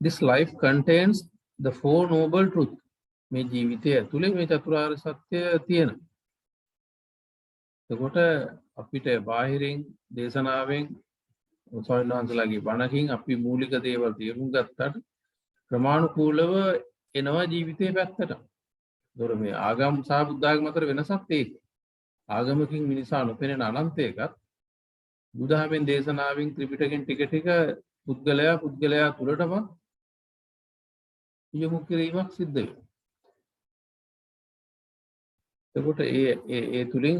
This life contains the four noble truths. මේ ජීවිතය ඇතුලේ මේ චතුරාර්ය සත්‍ය තියෙනවා. එතකොට අපිට බාහිරින් දේශනාවෙන් ස්වාමීන් වහන්සේලාගේ බණකින් අපි මූලික දේවල් තේරුම් ගත්තට ක්‍රමානුකූලව එනවා ජීවිතේ පැත්තට. ඒතොර මේ ආගම් සහ බුද්ධාගම අතර වෙනසක් ඒක. ආගමකින් මිනිසා නොපෙනෙන අනන්තයකත් බුදුදහමෙන් දේශනාවෙන් ත්‍රිපිටකෙන් ටික ටික පුද්ගලයා තුළටම යොමු කිරීමක් සිද්ධ වෙනවා. එතකොට ඒ තුලින්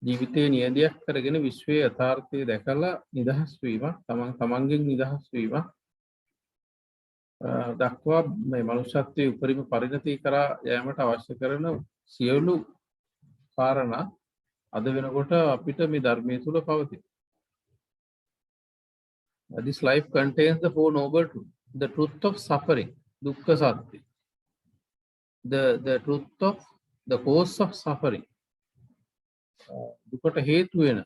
ජීවිතයේ නියදියක් කරගෙන විශ්වයේ යථාර්ථය දැකලා නිදහස් වීමක් තමන්ගෙන් නිදහස් වීමක් දක්වා මේ මනුෂ්‍යත්වයේ උපරිම පරිණති කරා යෑමට අවශ්‍ය කරන සියලු කාරණා අද වෙනකොට අපිට මේ ධර්මයේ තුල පවතින. This life contains the four noble truths. The truth of suffering. dukkha satya. The truth of the cause of suffering. දුකට හේතු වෙන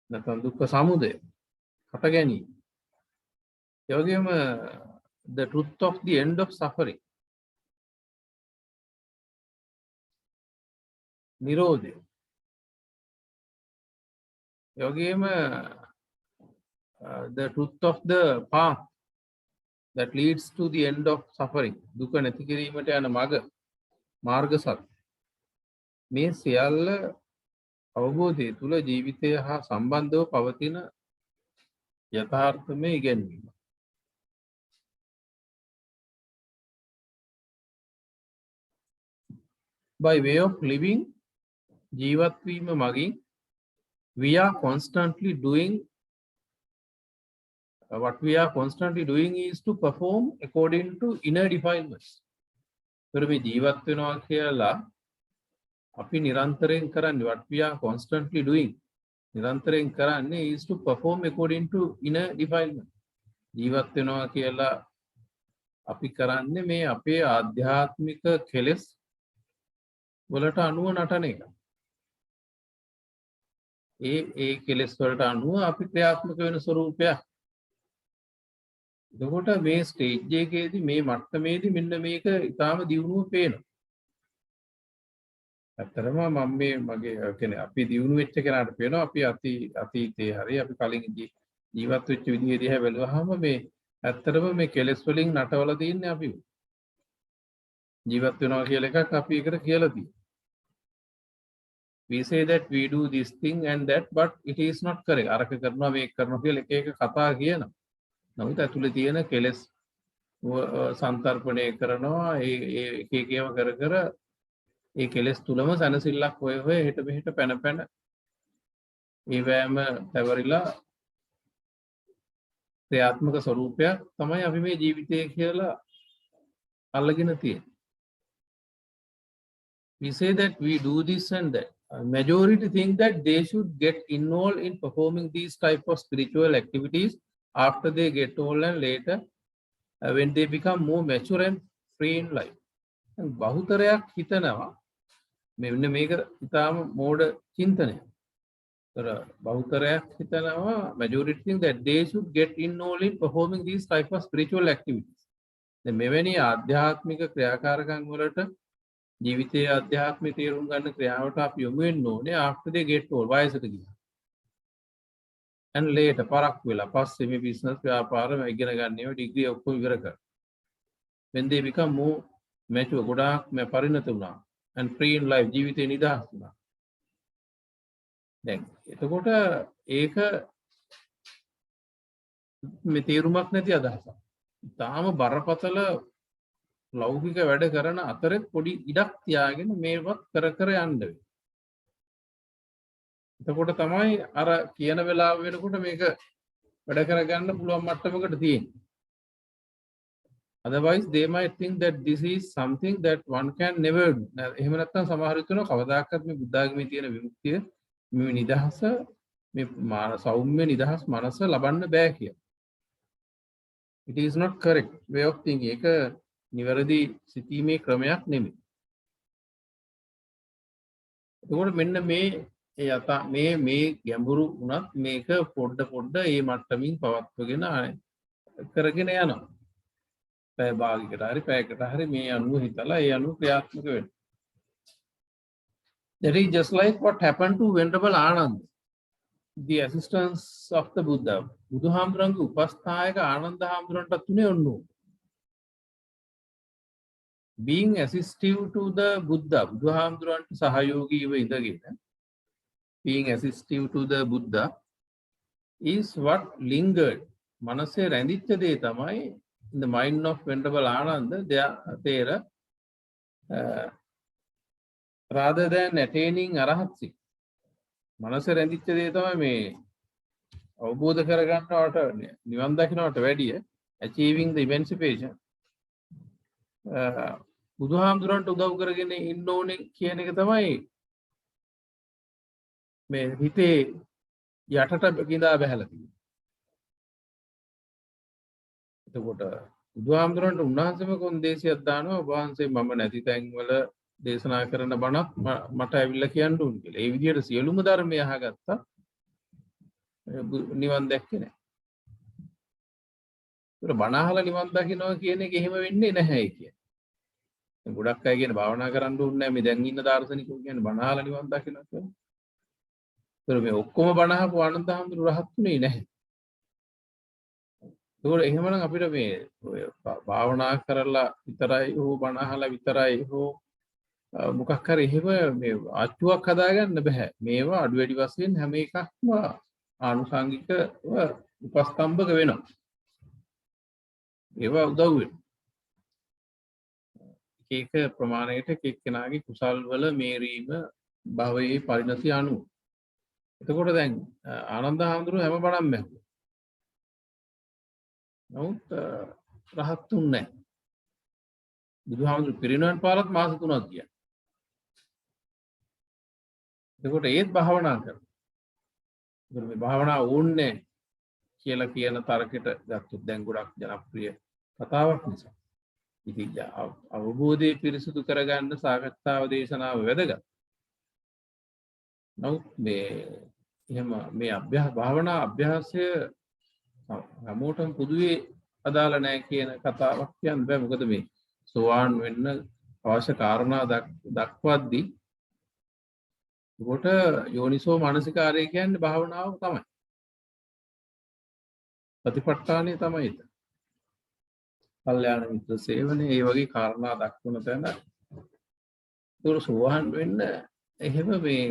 නැත්නම් දුක්ඛ සමුදය හට ගැනීම. ඒ වගේම the truth of the end of suffering. නිරෝධය. ඒ වගේම the truth of the path that leads to the end of suffering. දුක නැති කිරීමට යන මඟ මාර්ග සත්‍ය. මේ සියල්ල අවබෝධය තුළ ජීවිතය හා සම්බන්ධව පවතින යථාර්ථමය ඉගැන්වීම. By way of living, ජීවත් වීම මගින් we are constantly doing what we are constantly doing is to perform according to inner defilements. ඒතර මේ ජීවත් වෙනවා කියලා අපි නිරන්තරයෙන් කරන්නේ what we are constantly doing නිරන්තරයෙන් කරන්නේ is to perform according to inner defilement. ජීවත් වෙනවා කියලා අපි කරන්නේ මේ අපේ ආධ්‍යාත්මික කෙලෙස් වලට අනුව නටන එක. ඒ කෙලෙස් වලට අනුව අපි ක්‍රියාත්මක වෙන ස්වરૂපයක්. එතකොට මේ ස්ටේජ් එකේදී මේ මට්ටමේදී මෙන්න මේක ඊටාම දියුණුව පේනවා. ඇත්තටම මම මේ මගේ කියන්නේ අපි දියුණු වෙච්ච කෙනාට පේනවා අපි අතීතයේ හරි අපි කලින් ජීවත් වෙච්ච විදිහ දිහා බැලුවාම මේ ඇත්තටම මේ කෙලෙස් වලින් නටවලා තින්නේ අපි. ජීවත් වෙනවා කියලා එකක් අපි ඒකට කියලා තියෙනවා. We say that we do this thing and that but it is not correct. අරක කරනවා මේක කරනවා කියලා එක එක කතා කියනවා. නමුත් ඇතුලේ තියෙන කෙලෙස් සන්තරපණය කරනවා ඒ එක එකව කර කර ඒ කෙලෙස් තුලම සනසිල්ලක් හොය හොය හෙට මෙහෙට පැන පැන ඒවැම පැවරිලා ක්‍රියාත්මක ස්වરૂපයක් තමයි අපි මේ ජීවිතය කියලා අල්ලගෙන තියෙන්නේ. We say that we do this and that. Majority think that they should get involved in performing these type of spiritual activities after they get old and later when they become more mature and free in life. And බහුතරයක් හිතනවා මෙන්න මේක ඉතාම මෝඩ චින්තනය. බහුතරයක් හිතනවා majority think that they should get involved in performing these type of spiritual activities. දැන් මෙවැනි ආධ්‍යාත්මික ක්‍රියාකාරකම් වලට ජීවිතයේ ආධ්‍යාත්මික තේරුම් ගන්න ක්‍රියාවට අපි යොමු වෙන්න ඕනේ after they get old වයසට ගියා. and later පරක් වෙලා පස්සේ මේ business ව්‍යාපාර ඉගෙන ගන්න ඒවා ඩිග්‍රී ඔක්කොම ඉවර කර. when they become more mature ගොඩාක් පරිණත වුණා and free in life ජීවිතේ නිදහස් වුණා. දැන් එතකොට ඒක මේ තේරුමක් නැති අදහසක්. තාම බරපතල ලෞකික වැඩ කරන අතරෙත් පොඩි ඉඩක් තියාගෙන මේවත් කර කර යන්න වෙයි. එතකොට තමයි අර කියන වෙලාව වෙනකොට මේක වැඩ කරගන්න පුළුවන් මට්ටමකට තියෙන්නේ. Otherwise they might think that this is something that one can never do. එහෙම නැත්නම් සමහර විට කවදාකවත් මේ බුද්ධ ආගමේ තියෙන විමුක්තිය මේ නිදහස මේ සෞම්‍ය නිදහස් මනස ලබන්න බෑ කියලා. It is not correct way of thinking. ඒක නිවැරදි සිතීමේ ක්‍රමයක් නෙමෙයි. එතකොට මෙන්න මේ ගැඹුරු වුණත් මේක පොඩ මේ මට්ටමින් පවත්වගෙන කරගෙන යනවා. පැය භාගයකට හරි පැයකට හරි මේ අනුව හිතලා ඒ අනුව ක්‍රියාත්මක වෙන්න. That is just like what happened to Venerable Ananda, the assistance of the Buddha. බුදුහාමුදුරන්ගේ උපස්ථායක ආනන්ද හාමුදුරන්ටත් උනේ ඔන්නෝ. Being assistive to the Buddha, බුදුහාමුදුරන්ට සහයෝගීව ඉඳගෙන being assistive to the Buddha is what lingered. මනසේ රැඳිච්ච දේ තමයි in the mind of Venerable Ananda there rather than attaining arahatsi. මනසේ රැඳිච්ච දේ තමයි මේ අවබෝධ කරගන්නවට නිවන් දකින්නට වැඩිය achieving the emancipation බුදුහාමුදුරන්ට උදව් කරගෙන ඉන්න ඕනේ කියන එක තමයි මේ හිතේ යටට ගිඳා බහැලා තියෙන්නේ. එතකොට බුදුහාමුදුරන්ට උන්වහන්සේම කොන්දේසියක් දානවා ඔබ වහන්සේ මම නැති තැන්වල දේශනා කරන බණක් මට ඇවිල්ලා කියන්න ඕන කියලා. ඒ විදිහට සියලුම ධර්මය අහගත්තා. නිවන් දැක්කේ නැහැ. ඒක බණ අහලා නිවන් දකින්නවා කියන එක එහෙම වෙන්නේ නැහැ කියන්නේ. ගොඩක් අය කියන භාවනා කරන්න ඕනේ නැහැ මේ දැන් ඉන්න දාර්ශනිකයෝ කියන්නේ බණ අහලා නිවන් දකින්නවා කියලා. ඒක මේ ඔක්කොම බණ අහපු ආනන්ද හැඳුරු රහත්ුනේ නැහැ. ඒකෝර එහෙමනම් අපිට මේ භාවනා කරලා විතරයි හෝ බණ අහලා විතරයි හෝ මොකක් හරි එහෙම මේ අච්චුවක් හදාගන්න බෑ. මේවා අඩු වැඩි වශයෙන් හැම එකක්ම ආනුසංගිකව උපස්තම්භක වෙනවා. ඒවා උදව් වෙනවා. එක ප්‍රමාණයකට එක් කෙනාගේ කුසල් වල මේරීම භවයේ පරිණතිය අනුව. එතකොට දැන් ආනන්ද හාමුදුරුවෝ හැම බණක්ම ඇහුවා. නමුත් රහත්තුන් නැහැ. බුදුහාමුදුරුවෝ පිරිනමන පාරත් මාස 3ක් ගියා. එතකොට ඒත් භාවනා කරනවා. ඒකට මේ භාවනා ඕනේ කියලා කියන තරකෙට ගත්තොත් දැන් ගොඩක් ජනප්‍රිය කතාවක් නිසා. ඉතින් අවබෝධය පිරිසුදු කරගන්න සාකච්ඡාව දේශනාව වැදගත්. නමුත් මේ එහෙම මේ භාවනා අභ්‍යාසය හැමෝටම පොදුවේ අදාළ නැහැ කියන කතාවක් කියන්න බෑ. මොකද මේ සෝවාන් වෙන්න අවශ්‍ය කාරණා දක්වද්දී කොට යෝනිසෝ මානසිකාරය කියන්නේ භාවනාව තමයි. ප්‍රතිපත්තානේ තමයි ඒක. කල්යාණ මිත්‍ර සේවනයේ ඒ වගේ කාරණා දක්වන තැන ඒක සෝවාන් වෙන්න එහෙම මේ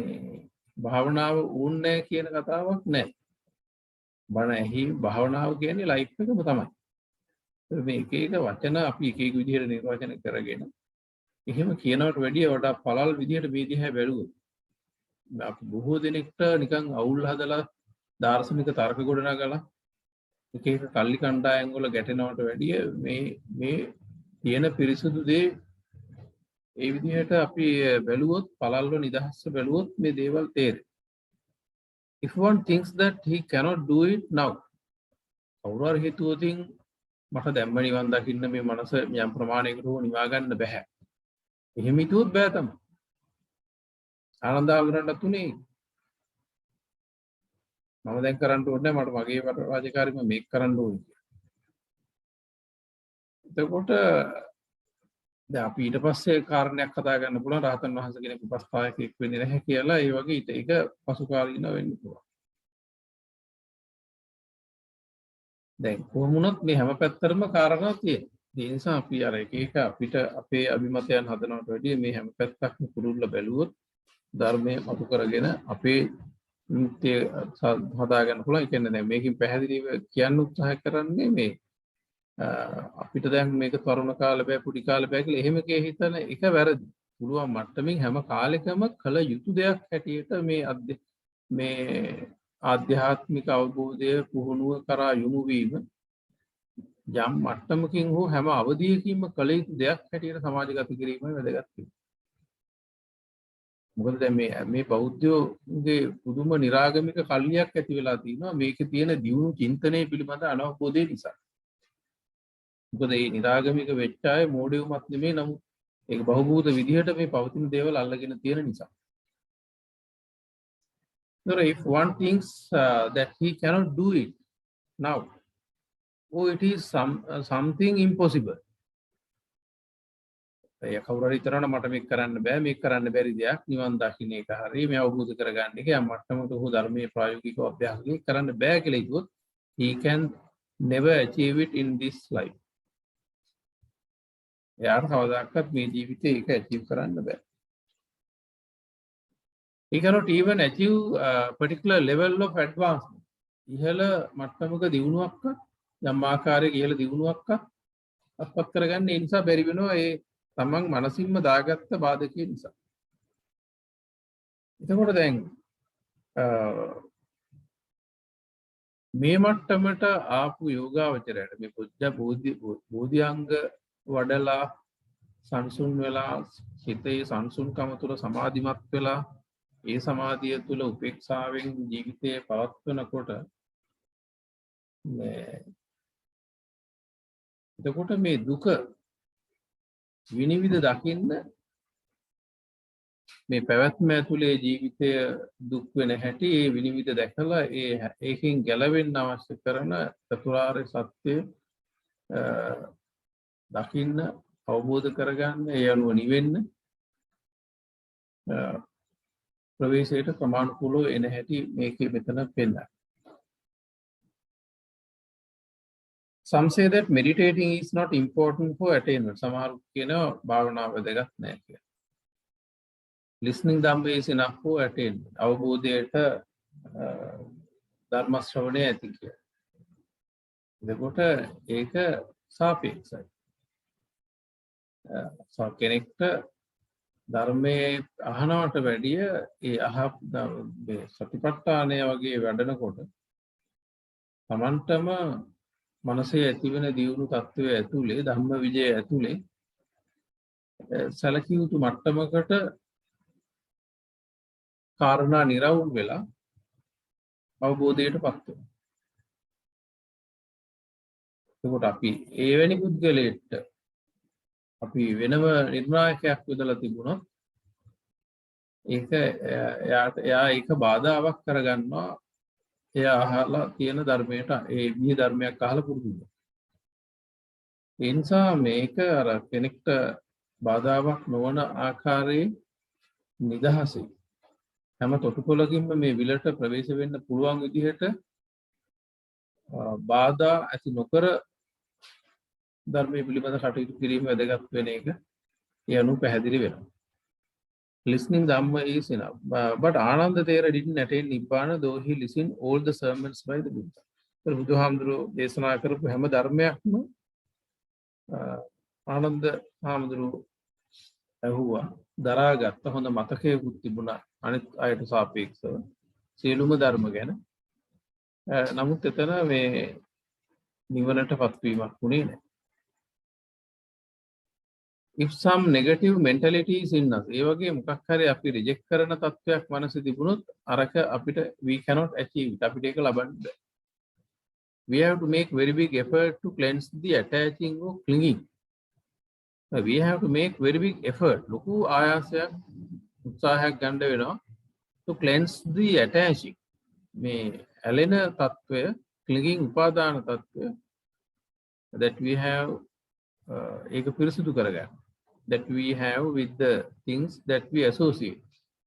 භාවනාව ඕනේ කියන කතාවක් නැහැ. බණ ඇහි භාවනාව කියන්නේ ලයිෆ් එකම තමයි. මේ එක එක වචන අපි එක එක විදිහට නිර්වචනය කරගෙන එහෙම කියනවට වැඩිය වඩා පළල් විදිහට මේ දිහා බැලුවොත් අපි බොහෝ දෙනෙක්ට නිකන් අවුල් හදලා දාර්ශනික තර්ක ගොඩනගලා එක එක කල්ලි කණ්ඩායම් වල ගැටෙනවට වැඩිය මේ තියෙන පිරිසුදු දේ ඒ විදිහට අපි බැලුවොත් පළල්ව නිදහස්ව බැලුවොත් මේ දේවල් තේරෙයි. If one thinks that he cannot do it now, කවුරු හරි හිතුවොතින් මට දැම්ම නිවන් දකින්න මේ මනස යම් ප්‍රමාණයකට හෝ නිවා ගන්න බෑ. එහෙම හිතුවොත් බෑ තමයි. ආනන්ද ආගරණ්ඩ තුනේ මම දැන් කරන්න ඕනේ මට මගේ රාජකාරියම මේක කරන්න ඕනේ කියලා. එතකොට දැන් අපි ඊට පස්සේ කාරණයක් කතා ගන්න පුළුවන් රහතන් වහන්සේ කෙනෙක් උපස්ථායකෙක් වෙන්නේ නැහැ කියලා ඒ වගේ ඒක පසුකාලීන වෙන්න පුළුවන්. දැන් කොහොම වුණත් මේ හැම පැත්තටම කාරණා තියෙනවා. ඒ නිසා අපි අර එක එක අපිට අපේ අභිමතයන් හදනවට වැඩිය මේ හැම පැත්තක්ම පුරුල්ල බැලුවොත් ධර්මයේ මතු කරගෙන අපේ නිත්‍ය හදාගන්න පුළුවන්. ඒ කියන්නේ දැන් මේකෙන් පැහැදිලිව කියන්න උත්සාහ කරන්නේ මේ අපිට දැන් මේක තරුණ කාලේ බෑ පුඩි කාලේ බෑ කියලා එහෙම හිතන එක වැරදි. පුළුවන් මට්ටමින් හැම කාලෙකම කළ යුතු දෙයක් හැටියට මේ ආධ්‍යාත්මික අවබෝධය පුහුණුව කරා යොමු වීම යම් මට්ටමකින් හෝ හැම අවධියකින්ම කළ යුතු දෙයක් හැටියට සමාජගත කිරීමයි වැදගත් වෙන්නේ. මොකද දැන් මේ බෞද්ධයෝගේ පුදුම නිරාගමික කල්ලියක් ඇති වෙලා තිනවා මේකේ තියෙන දියුණු චින්තනය පිළිබඳ අනවබෝධය නිසා. මොකද මේ නිරාගමික වෙච්ච අය මෝඩයුමත් නෙමෙයි නමුත් ඒක බහූබූත විදිහට මේ පවතින දේවල් අල්ලගෙන තියෙන නිසා. So if one thinks that he cannot do it now, or it is something impossible. ඒ කවුරු හරි හිතනවා මට මේක කරන්න බෑ මේක කරන්න බැරි දෙයක් නිවන් දකින්න එක හරිය මේ අවබෝධ කරගන්න එක යම් මට්ටමකට හෝ ධර්මයේ ප්‍රායෝගිකව අභ්‍යාසයෙන් කරන්න බෑ කියලා හිතුවොත් he can never achieve it in this life. එයාට කවදාකවත් මේ ජීවිතේ ඒක achieve කරන්න බෑ. He cannot even achieve a particular level of advancement. ඉහළ මට්ටමක දියුණුවක් යම් ආකාරයක ඉහළ දියුණුවක් අත්පත් කරගන්න ඒ නිසා බැරි වෙනවා ඒ තමන් මනසින්ම දාගත්ත බාධකයේ නිසා. එතකොට දැන් මේ මට්ටමට ආපු යෝගාවචරයට මේ බෝධිඅංග වඩලා සංසුන් වෙලා හිතේ සංසුන්කම තුළ සමාධිමත් වෙලා ඒ සමාධිය තුළ උපේක්ෂාවෙන් ජීවිතය පවත්වනකොට එතකොට මේ දුක විනිවිද දකින්න මේ පැවැත්ම ඇතුලේ ජීවිතය දුක් වෙන හැටි ඒ විනිවිද දැකලා ඒකෙන් ගැලවෙන්න අවශ්‍ය කරන චතුරාර්ය සත්‍ය දකින්න අවබෝධ කරගන්න ඒ අනුව නිවෙන්න ප්‍රවේශයට ප්‍රමාණිකූලව එන හැටි මේකේ මෙතන පෙන්නනවා. Some say that meditating is not important for attainment. සමහරු කියනවා භාවනාව වැදගත් නැහැ කියලා. Listening Dhamma is enough for attainment. අවබෝධයට ධර්ම ශ්‍රවණය ඇති කියලා. එතකොට ඒක සාපේක්ෂයි. කෙනෙක්ට ධර්මයේ අහනවට වැඩිය ඒ සතිපට්ඨානය වගේ වැඩනකොට තමන්ටම මනසේ ඇතිවෙන දියුණු තත්ත්වය ඇතුලේ ධම්ම විජය ඇතුලේ සැලකිය යුතු මට්ටමකට කාරණා නිරවුල් වෙලා අවබෝධයටපත් වෙනවා. එතකොට අපි එවැනි පුද්ගලයෙක්ට අපි වෙනම නිර්ණායකයක් යොදලා තිබුණොත් එයා ඒක බාධාවක් කරගන්නවා. එයා අහලා තියෙන ධර්මයට ඒ විදිහේ ධර්මයක් අහලා පුරුදු වෙනවා. ඒ නිසා මේක අර කෙනෙක්ට බාධාවක් නොවන ආකාරයේ නිදහසේ හැම තොටුපළකින්ම මේ විලට ප්‍රවේශ වෙන්න පුළුවන් විදිහට බාධා ඇති නොකර ධර්මයේ පිළිබඳ කටයුතු කිරීම වැදගත් වෙන එක ඒ අනුව පැහැදිලි වෙනවා. Listening Dhamma is enough. But Ananda Thera didn't attain Nibbana though he listened all the sermons by the Buddha. So බුදුහාමුදුරුවෝ දේශනා කරපු හැම ධර්මයක්ම ආනන්ද හාමුදුරුවෝ ඇහුවා, දරාගත්ත හොඳ මතකයකුත් තිබුණා අනිත් අයට සාපේක්ෂව සියලුම ධර්ම ගැන. නමුත් එතන මේ නිවනටපත් වීමක් වුණේ නැහැ. If some negative mentality is in us, ඒ වගේ මොකක් හරි අපි රිජෙක්ට් කරන තත්වයක් මනසේ තිබුණොත් අරක අපිට we cannot achieve it. අපිට ඒක ලබන්න බෑ. We have to make very big effort to cleanse the attaching or clinging. We have to make very big effort. ලොකු ආයාසයක් උත්සාහයක් ගන්න වෙනවා to cleanse the attaching. මේ ඇලෙන තත්වය, clinging උපාදාන තත්වය that we have ඒක පිරිසිදු කරගන්න. That we have with the things that we associate.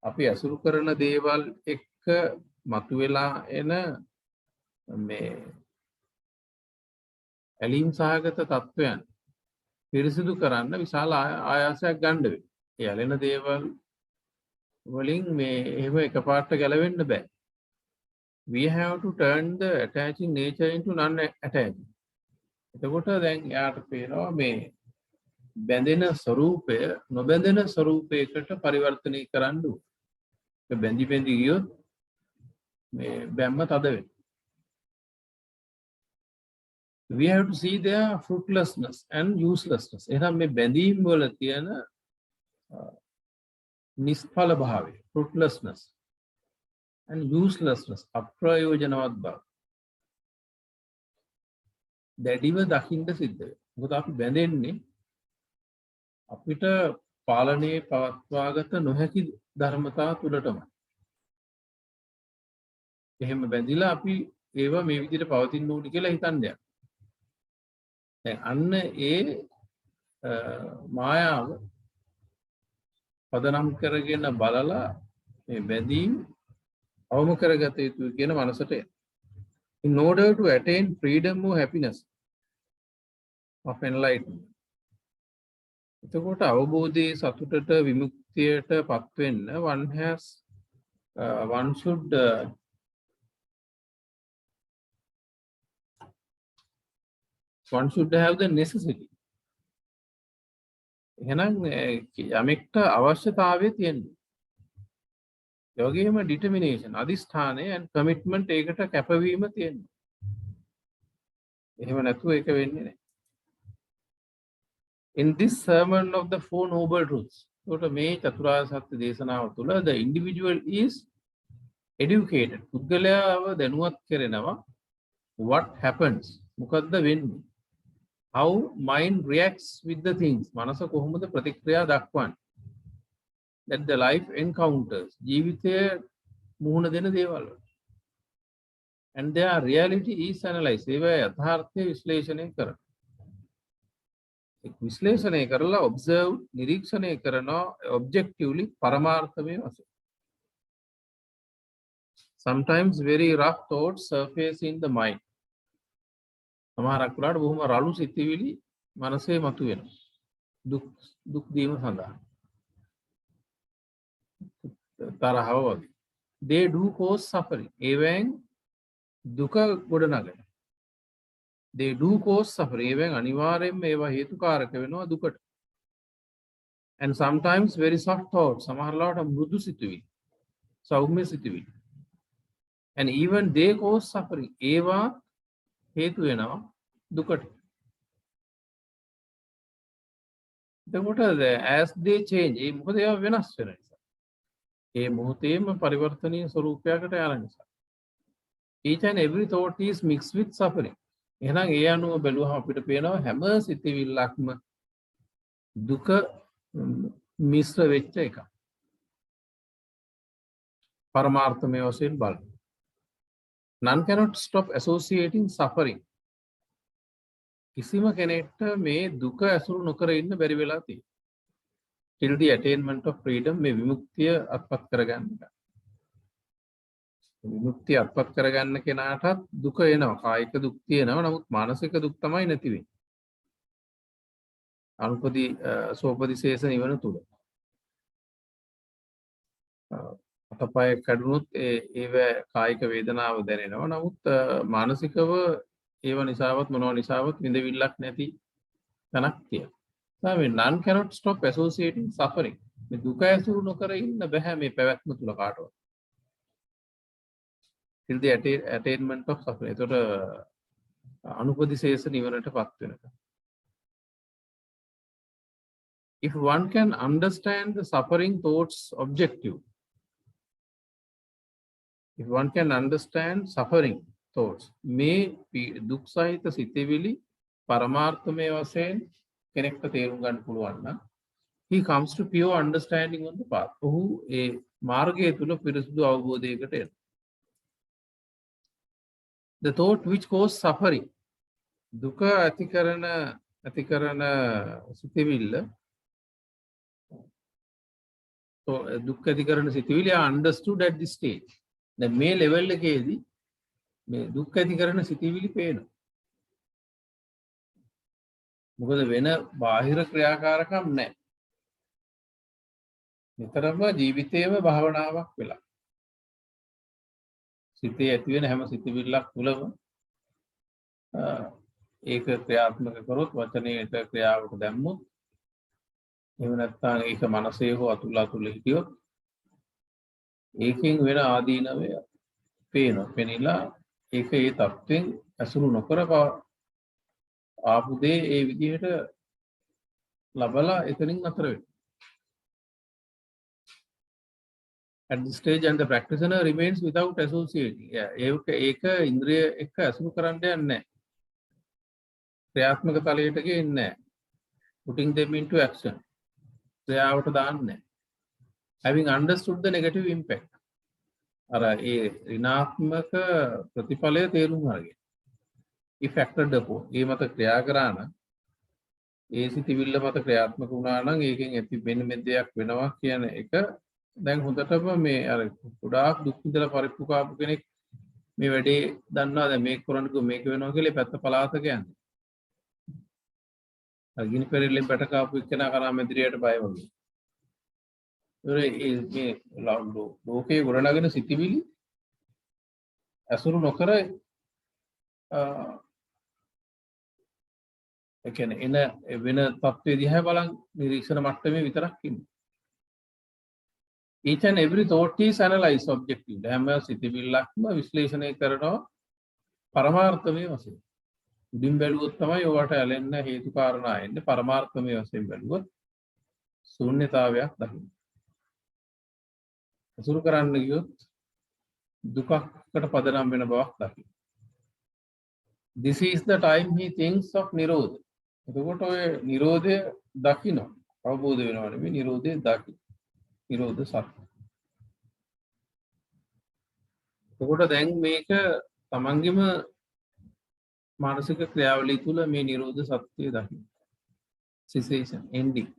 අපි අසුරු කරන දේවල් එක්ක මතුවලා එන මේ ඇලීම් සහගත තත්වයන් පිරිසිදු කරන්න විශාල ආයාසයක් ගන්න වෙනවා. ඒ ඇලෙන දේවල් වලින් මේ එහෙම එකපාරට ගැලවෙන්න බෑ. We have to turn the attaching nature into non-attaching. එතකොට දැන් යාට පේනවා මේ බැඳෙන ස්වરૂපය නොබැඳෙන ස්වરૂපයකට පරිවර්තනය කරන්න ඕනේ. ඒ බැඳි ගියොත් මේ බැම්ම තද වෙනවා. We have to see their fruitlessness and uselessness. එහෙනම් මේ බැඳීම් වල තියෙන නිෂ්ඵල භාවය, fruitlessness and uselessness, අප්‍රයෝජනවත් බව. දැඩිව දකින්න සිද්ධ වෙනවා. මොකද අපි බැඳෙන්නේ අපිට පාලනයේ පවත්වාගත නොහැකි ධර්මතා තුලටම. එහෙම බැඳිලා අපි ඒවා මේ විදිහට පවතින්න ඕනි කියලා හිතන්නේ. දැන් අන්න ඒ මායාව පදනම් කරගෙන බලලා මේ බැඳීම් අවම කරගත යුතුයි කියන මනසට in order to attain freedom or happiness of enlightenment. එතකොට අවබෝධයේ සතුටට විමුක්තියට පත් වෙන්න one should have the necessity. එහෙනම් යමෙක්ට අවශ්‍යතාවය තියෙනවා. ඒ වගේම determination, අදිස්ථානය and commitment ඒකට කැපවීම තියෙනවා. එහෙම නැතුව ඒක වෙන්නේ නැහැ. In this sermon of the Four Noble Truths, එතකොට මේ චතුරාර්ය සත්‍ය දේශනාව තුළ the individual is educated. පුද්ගලයාව දැනුවත් කරනවා what happens, මොකද්ද වෙන්නේ how mind reacts with the things. මනස කොහොමද ප්‍රතික්‍රියා දක්වන්නේ? That the life encounters. ජීවිතයේ මුහුණ දෙන දේවල්. And their reality is analyzed. ඒවා යථාර්ථය විශ්ලේෂණය කරනවා. විශ්ලේෂණය කරලා observe නිරීක්ෂණය කරනවා objectively පරමාර්ථමය වශයෙන්. Sometimes very rough thoughts surface in the mind. සමහරක් වෙලාවට බොහොම රළු සිතිවිලි මනසේ මතුවෙනවා. දුක් දීම සඳහා. තරහව වගේ. They do cause suffering. ඒවෙන් දුක ගොඩනගන. They do cause suffering. ඒවෙන් අනිවාර්යයෙන්ම ඒවා හේතුකාරක වෙනවා දුකට. And sometimes very soft thoughts. සමහර ලාට මෘදු සිතුවිලි. සෞම්‍ය සිතුවිලි. And even they cause suffering. ඒවා හේතු වෙනවා දුකට. එතකොට as they change ඒ මොකද ඒවා වෙනස් වෙන නිසා. ඒ මොහොතේම පරිවර්තනීය ස්වરૂපයකට යන නිසා. Each and every thought is mixed with suffering. එහෙනම් ඒ අනුව බැලුවහම අපිට පේනවා හැම සිතිවිල්ලක්ම දුක මිශ්‍ර වෙච්ච එකක්. පරමාර්ථමය වශයෙන් බලන්න. None cannot stop associating suffering. කිසිම කෙනෙක්ට මේ දුක ඇසුරු නොකර ඉන්න බැරි වෙලා තියෙනවා. Till the attainment of freedom මේ විමුක්තිය අත්පත් කරගන්න. විමුක්තිය අත්පත් කරගන්න කෙනාටත් දුක එනවා. කායික දුක් තියෙනවා. නමුත් මානසික දුක් තමයි නැති වෙන්නේ. අනුපදී සෝපදිශේෂ නිවන තුල. අතපය කැඩුනොත් ඒව කායික වේදනාව දැනෙනවා. නමුත් මානසිකව ඒව නිසාවත් මොනවා නිසාවත් විඳවිල්ලක් නැති තැනක් තියෙනවා. මේ none cannot stop associating suffering. මේ දුක ඇසුරු නොකර ඉන්න බෑ මේ පැවැත්ම තුල කාටවත්. till the attainment of suffering. එතකොට අනුපදිශේෂ නිවනටපත් වෙනවා. If one can understand the suffering thoughts objective, if one can understand suffering thoughts, මේ දුක් සහිත සිතවිලි පරමාර්ථමය වශයෙන් කෙනෙක්ට තේරුම් ගන්න පුළුවන් නම් he comes to pure understanding on the path. ඔහු ඒ මාර්ගය තුල පිරිසුදු අවබෝධයකට එනවා. The thought which cause suffering, දුක ඇති කරන සිතවිල්ල, දුක් ඇති කරන සිතවිලි are understood at this stage. දැන් මේ ලෙවල් එකේදී මේ දුක් ඇති කරන සිතවිලි පේනවා. මොකද වෙන බාහිර ක්‍රියාකාරකම් නැහැ. නිතරම ජීවිතේම භාවනාවක් වෙලා. සිතේ ඇති වෙන හැම සිතවිල්ලක් තුළම ඒක ක්‍රියාත්මක කරොත් වචනයට ක්‍රියාවට දැම්මොත් එහෙම නැත්නම් ඒක මනසේ හෝ අතුල හිටියොත් ඒකෙන් වෙන ආදීනවය පේනවා. පෙනිලා ඒක ඒ තත්ත්වෙන් ඇසුරු නොකර ආපු දේ ඒ විදිහට ලබලා එතනින් අතර වෙනවා. At this stage and the practitioner remains without associating. ඒක ඉන්ද්‍රිය එක්ක ඇසුරු කරන්න යන්නේ නැහැ. ක්‍රියාත්මක තලයට ගෙන්නේ නැහැ. Putting them into action. ක්‍රියාවට දාන්නේ නැහැ. Having understood the negative impact. අර ඒ ඍණාත්මක ප්‍රතිඵලය තේරුම් අරගෙන. If acted upon. ඒ මත ක්‍රියා කරා නම් ඒ සිතිවිල්ල මත ක්‍රියාත්මක වුණා නම් ඒකෙන් ඇති වෙන දෙයක් වෙනවා කියන එක දැන් හොඳටම මේ අර ගොඩාක් දුක් විඳලා පරිප්පු කාපු කෙනෙක් මේ වැඩේ දන්නවා. දැන් මේක කරන්නකෝ මේක වෙනවා කියලා පැත්ත පලාතක යන්නේ. අර ගිනි පෙරෙල්ලෙන් පැට කාපු එක්කෙනා කරා මෙදිරියට බය වගේ. මේ ලෝකයේ ගොඩනගෙන සිතිවිලි ඇසුරු නොකර ඒ කියන්නේ එන වෙන තත්ත්වයේ දිහා බලන් නිරීක්ෂණ මට්ටමේ විතරක් ඉන්නේ. Each and every thought is analyzed objectively. හැම සිතිවිල්ලක්ම විශ්ලේෂණය කරනවා පරමාර්ථමය වශයෙන්. උඩින් බැලුවොත් තමයි ඔයාට ඇලෙන්න හේතු කාරණා එන්නේ. පරමාර්ථමය වශයෙන් බැලුවොත් ශූන්‍යතාවයක් දකින්න. අසුරු කරන්න ගියොත් දුකකට පදනම් වෙන බවක් දකින්න. This is the time he thinks of Nirodha. එතකොට ඔය නිරෝධය දකින්න අවබෝධ වෙනවා නෙමෙයි නිරෝධය දකින්න. නිරෝධ සත්‍ය. එතකොට දැන් මේක තමන්ගේම මානසික ක්‍රියාවලිය තුළ මේ නිරෝධ සත්‍යය දකින්න. cessation ending.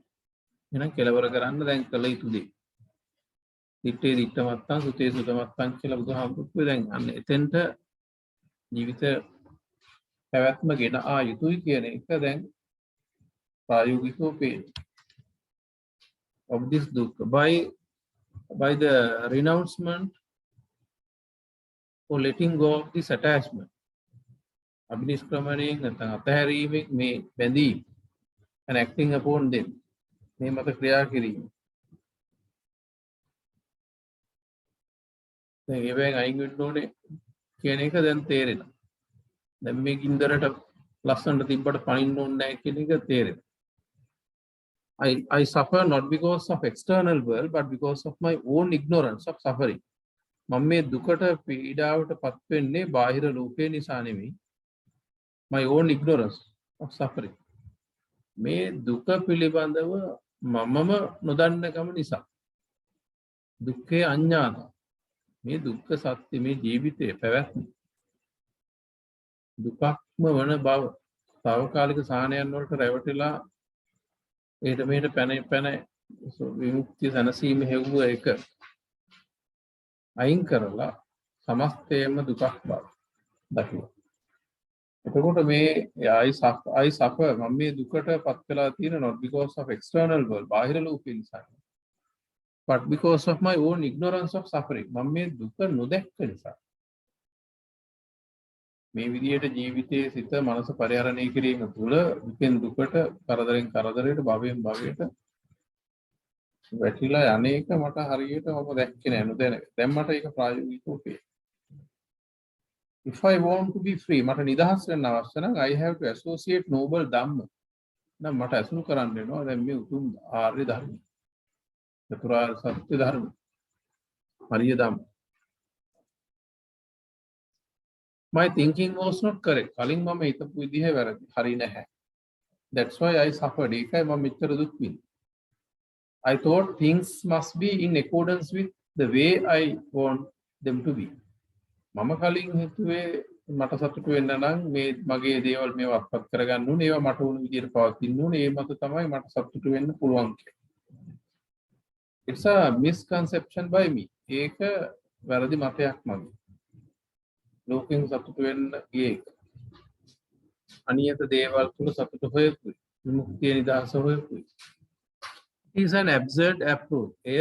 එහෙනම් කෙලවර කරන්න දැන් කළ යුතු දේ. දිත්තේ දිත්ත මත්තං සුතේ සුත මත්තං කියලා බුදුහාමුදුරුවෝ දැන් අන්න එතෙන්ට ජීවිත පැවැත්ම ගෙන ආ යුතුයි කියන එක දැන් ප්‍රායෝගිකව පේනවා. Of this dukkha by the renouncement or letting go of this attachment. අභිනිෂ්ක්‍රමණයෙන් නැත්නම් අතහැරීමෙන් මේ බැඳීම් and acting upon them මේ මත ක්‍රියා කිරීම. දැන් ඒවෙන් අයින් වෙන්න ඕනේ කියන එක දැන් තේරෙනවා. දැන් මේ ගින්දරට ලස්සනට තිබ්බට පනින්න ඕනේ නැහැ කියන එක තේරෙනවා. I suffer not because of external world but because of my own ignorance of suffering. මම මේ දුකට පීඩාවට පත් වෙන්නේ බාහිර ලෝකේ නිසා නෙමෙයි. My own ignorance of suffering. මේ දුක පිළිබඳව මමම නොදන්නකම නිසා. දුක්ඛේ අඥාන. මේ දුක්ඛ සත්‍ය මේ ජීවිතයේ පැවැත්ම දුකක්ම වන බව తాවකාලික සාහනයන් වලට රැවටිලා ඒට මෙහෙට පැන විමුක්තිය සැනසීම හෙව්ව එක අයින් කරලා සමස්තයම දුකක් බව දකින්න. එතකොට මේ I suffer මම මේ දුකට පත් වෙලා තියෙන not because of external world බාහිර ලෝකේ නිසා but because of my own ignorance of suffering මම මේ දුක නොදැක්ක නිසා. මේ විදියට ජීවිතයේ සිත මනස පරිහරණය කිරීම තුළ දුකෙන් දුකට කරදරෙන් කරදරයට භවයෙන් භවයට වැටිලා අනේක මට හරියට මම දැක්කේ නෑ නොදැන. දැන් මට ඒක ප්‍රායෝගිකව පේනවා. If I want to be free මට නිදහස් වෙන්න අවශ්‍ය නම් I have to associate noble ධම්ම. නම් මට අසුරු කරන්න වෙනවා දැන් මේ උතුම් ආර්ය ධර්ම. චතුරාර්ය සත්‍ය ධර්ම. හරිය ධම්ම. My thinking was not correct. කලින් මම හිතපු විදිහ වැරදි. හරි නැහැ. That's why I suffered. ඒකයි මම මෙච්චර දුක් විඳින්නේ. I thought things must be in accordance with the way I want them to be. මම කලින් හිතුවේ මට සතුටු වෙන්න නම් මේ මගේ දේවල් මේවා අත්පත් කරගන්න ඕනේ. ඒවා මට ඕන විදිහට පවතින්න ඕනේ. ඒ මත තමයි මට සතුටු වෙන්න පුළුවන් කියලා. It's a misconception by me. ඒක වැරදි මතයක් මගේ. ලෝකෙන් සතුටු වෙන්න ගියේ එක. අනියත දේවල් තුල සතුට හොයපුයි. විමුක්තිය නිදහස හොයපුයි. It is an absurd approach. එය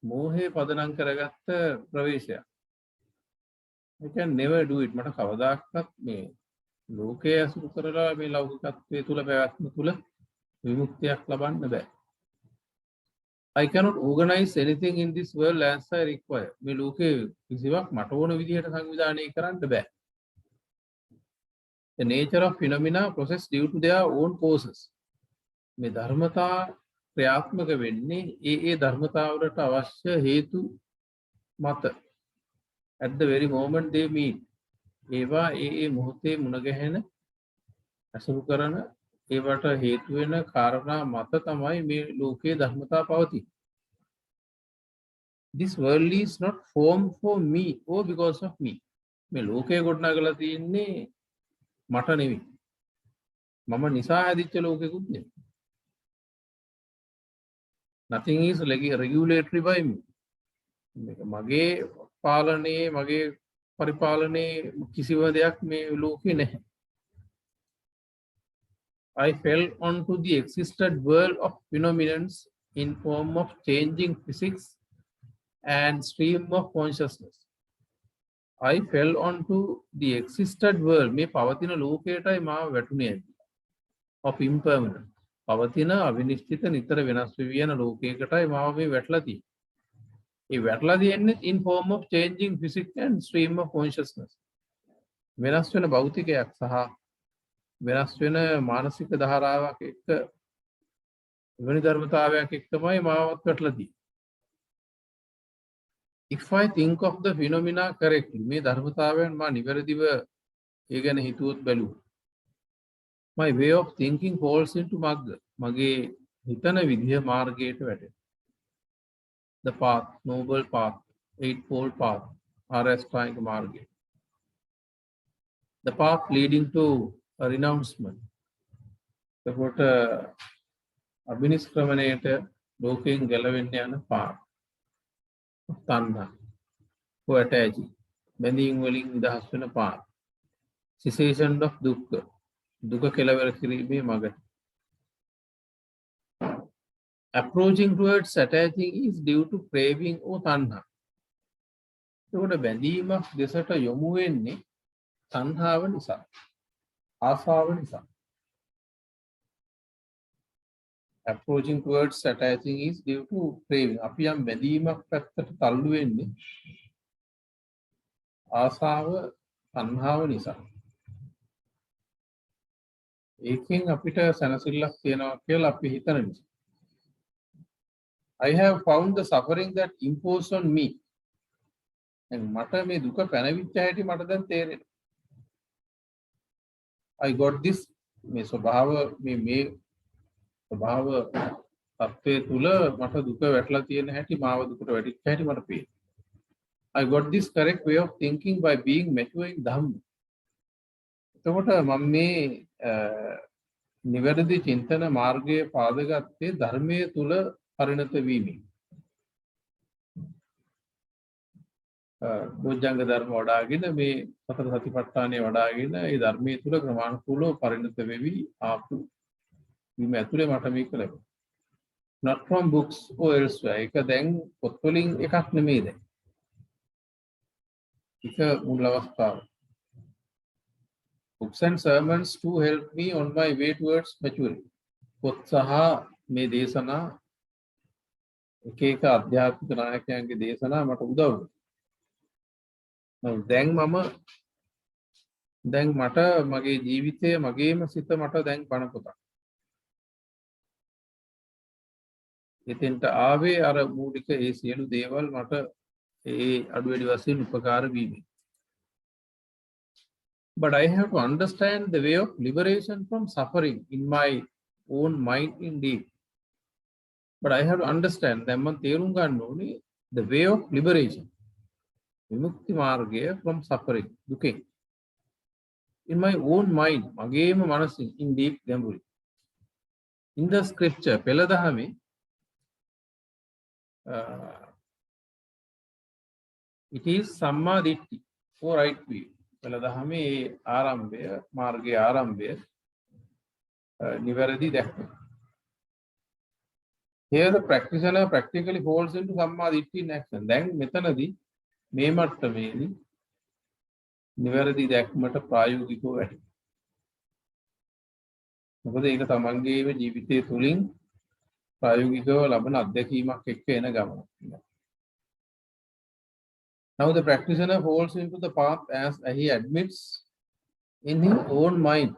මෝහේ පදනම් කරගත්ත ප්‍රවේශයක්. I can never do it. මට කවදාකවත් මේ ලෝකයේ අසුරු කරලා මේ ලෞකිකත්වයේ තුල පැවැත්ම තුල විමුක්තියක් ලබන්න බෑ. I cannot organize anything in this world as I require. මේ ලෝකේ කිසිවක් මට ඕන විදිහට සංවිධානය කරන්න බෑ. The nature of phenomena process due to their own causes. මේ ධර්මතා ක්‍රියාත්මක වෙන්නේ ඒ ධර්මතාවලට අවශ්‍ය හේතු මත. At the very moment they meet. ඒවා ඒ මොහොතේ මුණ ගැහෙන අසුරු කරන ඒවට හේතු වෙන කාරණා මත තමයි මේ ලෝකයේ ධර්මතා පවතින්නේ. This world is not formed for me or because of me. මේ ලෝකයේ ගොඩනගලා තියෙන්නේ මට නෙවෙයි. මම නිසා හැදිච්ච ලෝකෙකුත් නෙවෙයි. Nothing is regulatory by me. මේක මගේ පාලනයේ මගේ පරිපාලනයේ කිසිම දෙයක් මේ ලෝකේ නැහැ. I fell onto the existed world of phenomena in form of changing physics and stream of consciousness. I fell onto the existed world. මේ පවතින ලෝකයටයි මාව වැටුනේ of impermanence. පවතින අවිනිශ්චිත නිතර වෙනස් වෙවි යන ලෝකයකටයි මාව මේ වැටලා තියෙන්නේ. ඒ වැටලා තියෙන්නේ in form of changing physics and stream of consciousness. වෙනස් වෙන භෞතිකයක් සහ වෙනස් වෙන මානසික ධාරාවක් එක්ක වෙන ධර්මතාවයක් එක්කමයි මාවත් වැටලා තියෙන්නේ. If I think of the phenomena correctly, මේ ධර්මතාවයන් මා නිවැරදිව ඒ ගැන හිතුවොත් බැලුවොත් My way of thinking falls into magga. Mage hitana vidhiya margayata වැටෙනවා. The path, noble path, eightfold path, Arasthayika margaya. The path leading to a renouncement. එතකොට අබිනිෂ්ක්‍රමණයට ලෝකයෙන් ගැලවෙන්න යන පාර. තණ්හා. for attaching. බැඳීම් වලින් නිදහස් වෙන පාර. Cessation of dukkha. දුක කෙලවර කිරීමේ මඟ. Approaching towards attaching is due to craving or tanha. එතකොට බැඳීමක් දෙසට යොමු වෙන්නේ තණ්හාව නිසා. ආසාව නිසා. Approaching towards attaching is due to craving. අපි යම් බැඳීමක් පැත්තට තල්ලු වෙන්නේ ආසාව තණ්හාව නිසා. ඒකෙන් අපිට සැනසෙල්ලක් තියෙනවා කියලා අපි හිතන නිසා. I have found the suffering that imposed on me. මට මේ දුක පැනවිච්ච හැටි මට දැන් තේරෙනවා. I got this මේ ස්වභාව මේ ස්වභාව තත්ත්වයේ තුල මට දුක වැටලා තියෙන හැටි මාව දුකට වැටිච්ච හැටි මට පේනවා. I got this correct way of thinking by being mature in Dhamma. එතකොට මම මේ නිවැරදි චින්තන මාර්ගයේ පාදගත්තේ ධර්මයේ තුල පරිණත වීමෙන්. බොජ්ජංග ධර්ම වඩාගෙන මේ සතර සතිපට්ඨානය වඩාගෙන ඒ ධර්මයේ තුල ක්‍රමානුකූලව පරිණත වෙවි ආපු වීම ඇතුලේ මට මේක ලැබුණා. Not from books or elsewhere. ඒක දැන් පොත්වලින් එකක් නෙමෙයි දැන්. ඒක මුල් අවස්ථාව. Books and sermons to help me on my way towards maturity. පොත් සහ මේ දේශනා එක එක අධ්‍යාත්මික නායකයන්ගේ දේශනා මට උදව් වුණා. දැන් මට මගේ ජීවිතය මගේම සිත මට දැන් බණ පොතක්. එතෙන්ට ආවේ අර මූලික ඒ සියලු දේවල් මට ඒ අඩු වැඩි වශයෙන් උපකාර වීමෙන්. But I have to understand the way of liberation from suffering in my own mind indeed. But I have to understand දැන් මම තේරුම් ගන්න ඕනේ the way of liberation. විමුක්ති මාර්ගය from suffering දුකෙන්. In my own mind මගේම මනසින් in deep ගැඹුරින්. In the scripture පෙළ දහමේ it is සම්මා දිට්ඨි for right view. පෙළ දහමේ ආරම්භය මාර්ගයේ ආරම්භය නිවැරදි දැක්ම. Here the practitioner practically falls into සම්මා දිට්ඨි in action. දැන් මෙතනදී මේ මට්ටමේදී නිවැරදි දැක්මට ප්‍රායෝගිකව වැටෙනවා. මොකද ඒක තමන්ගේම ජීවිතය තුළින් ප්‍රායෝගිකව ලබන අත්දැකීමක් එක්ක එන ගමන. Now the practitioner falls into the path as he admits in his own mind.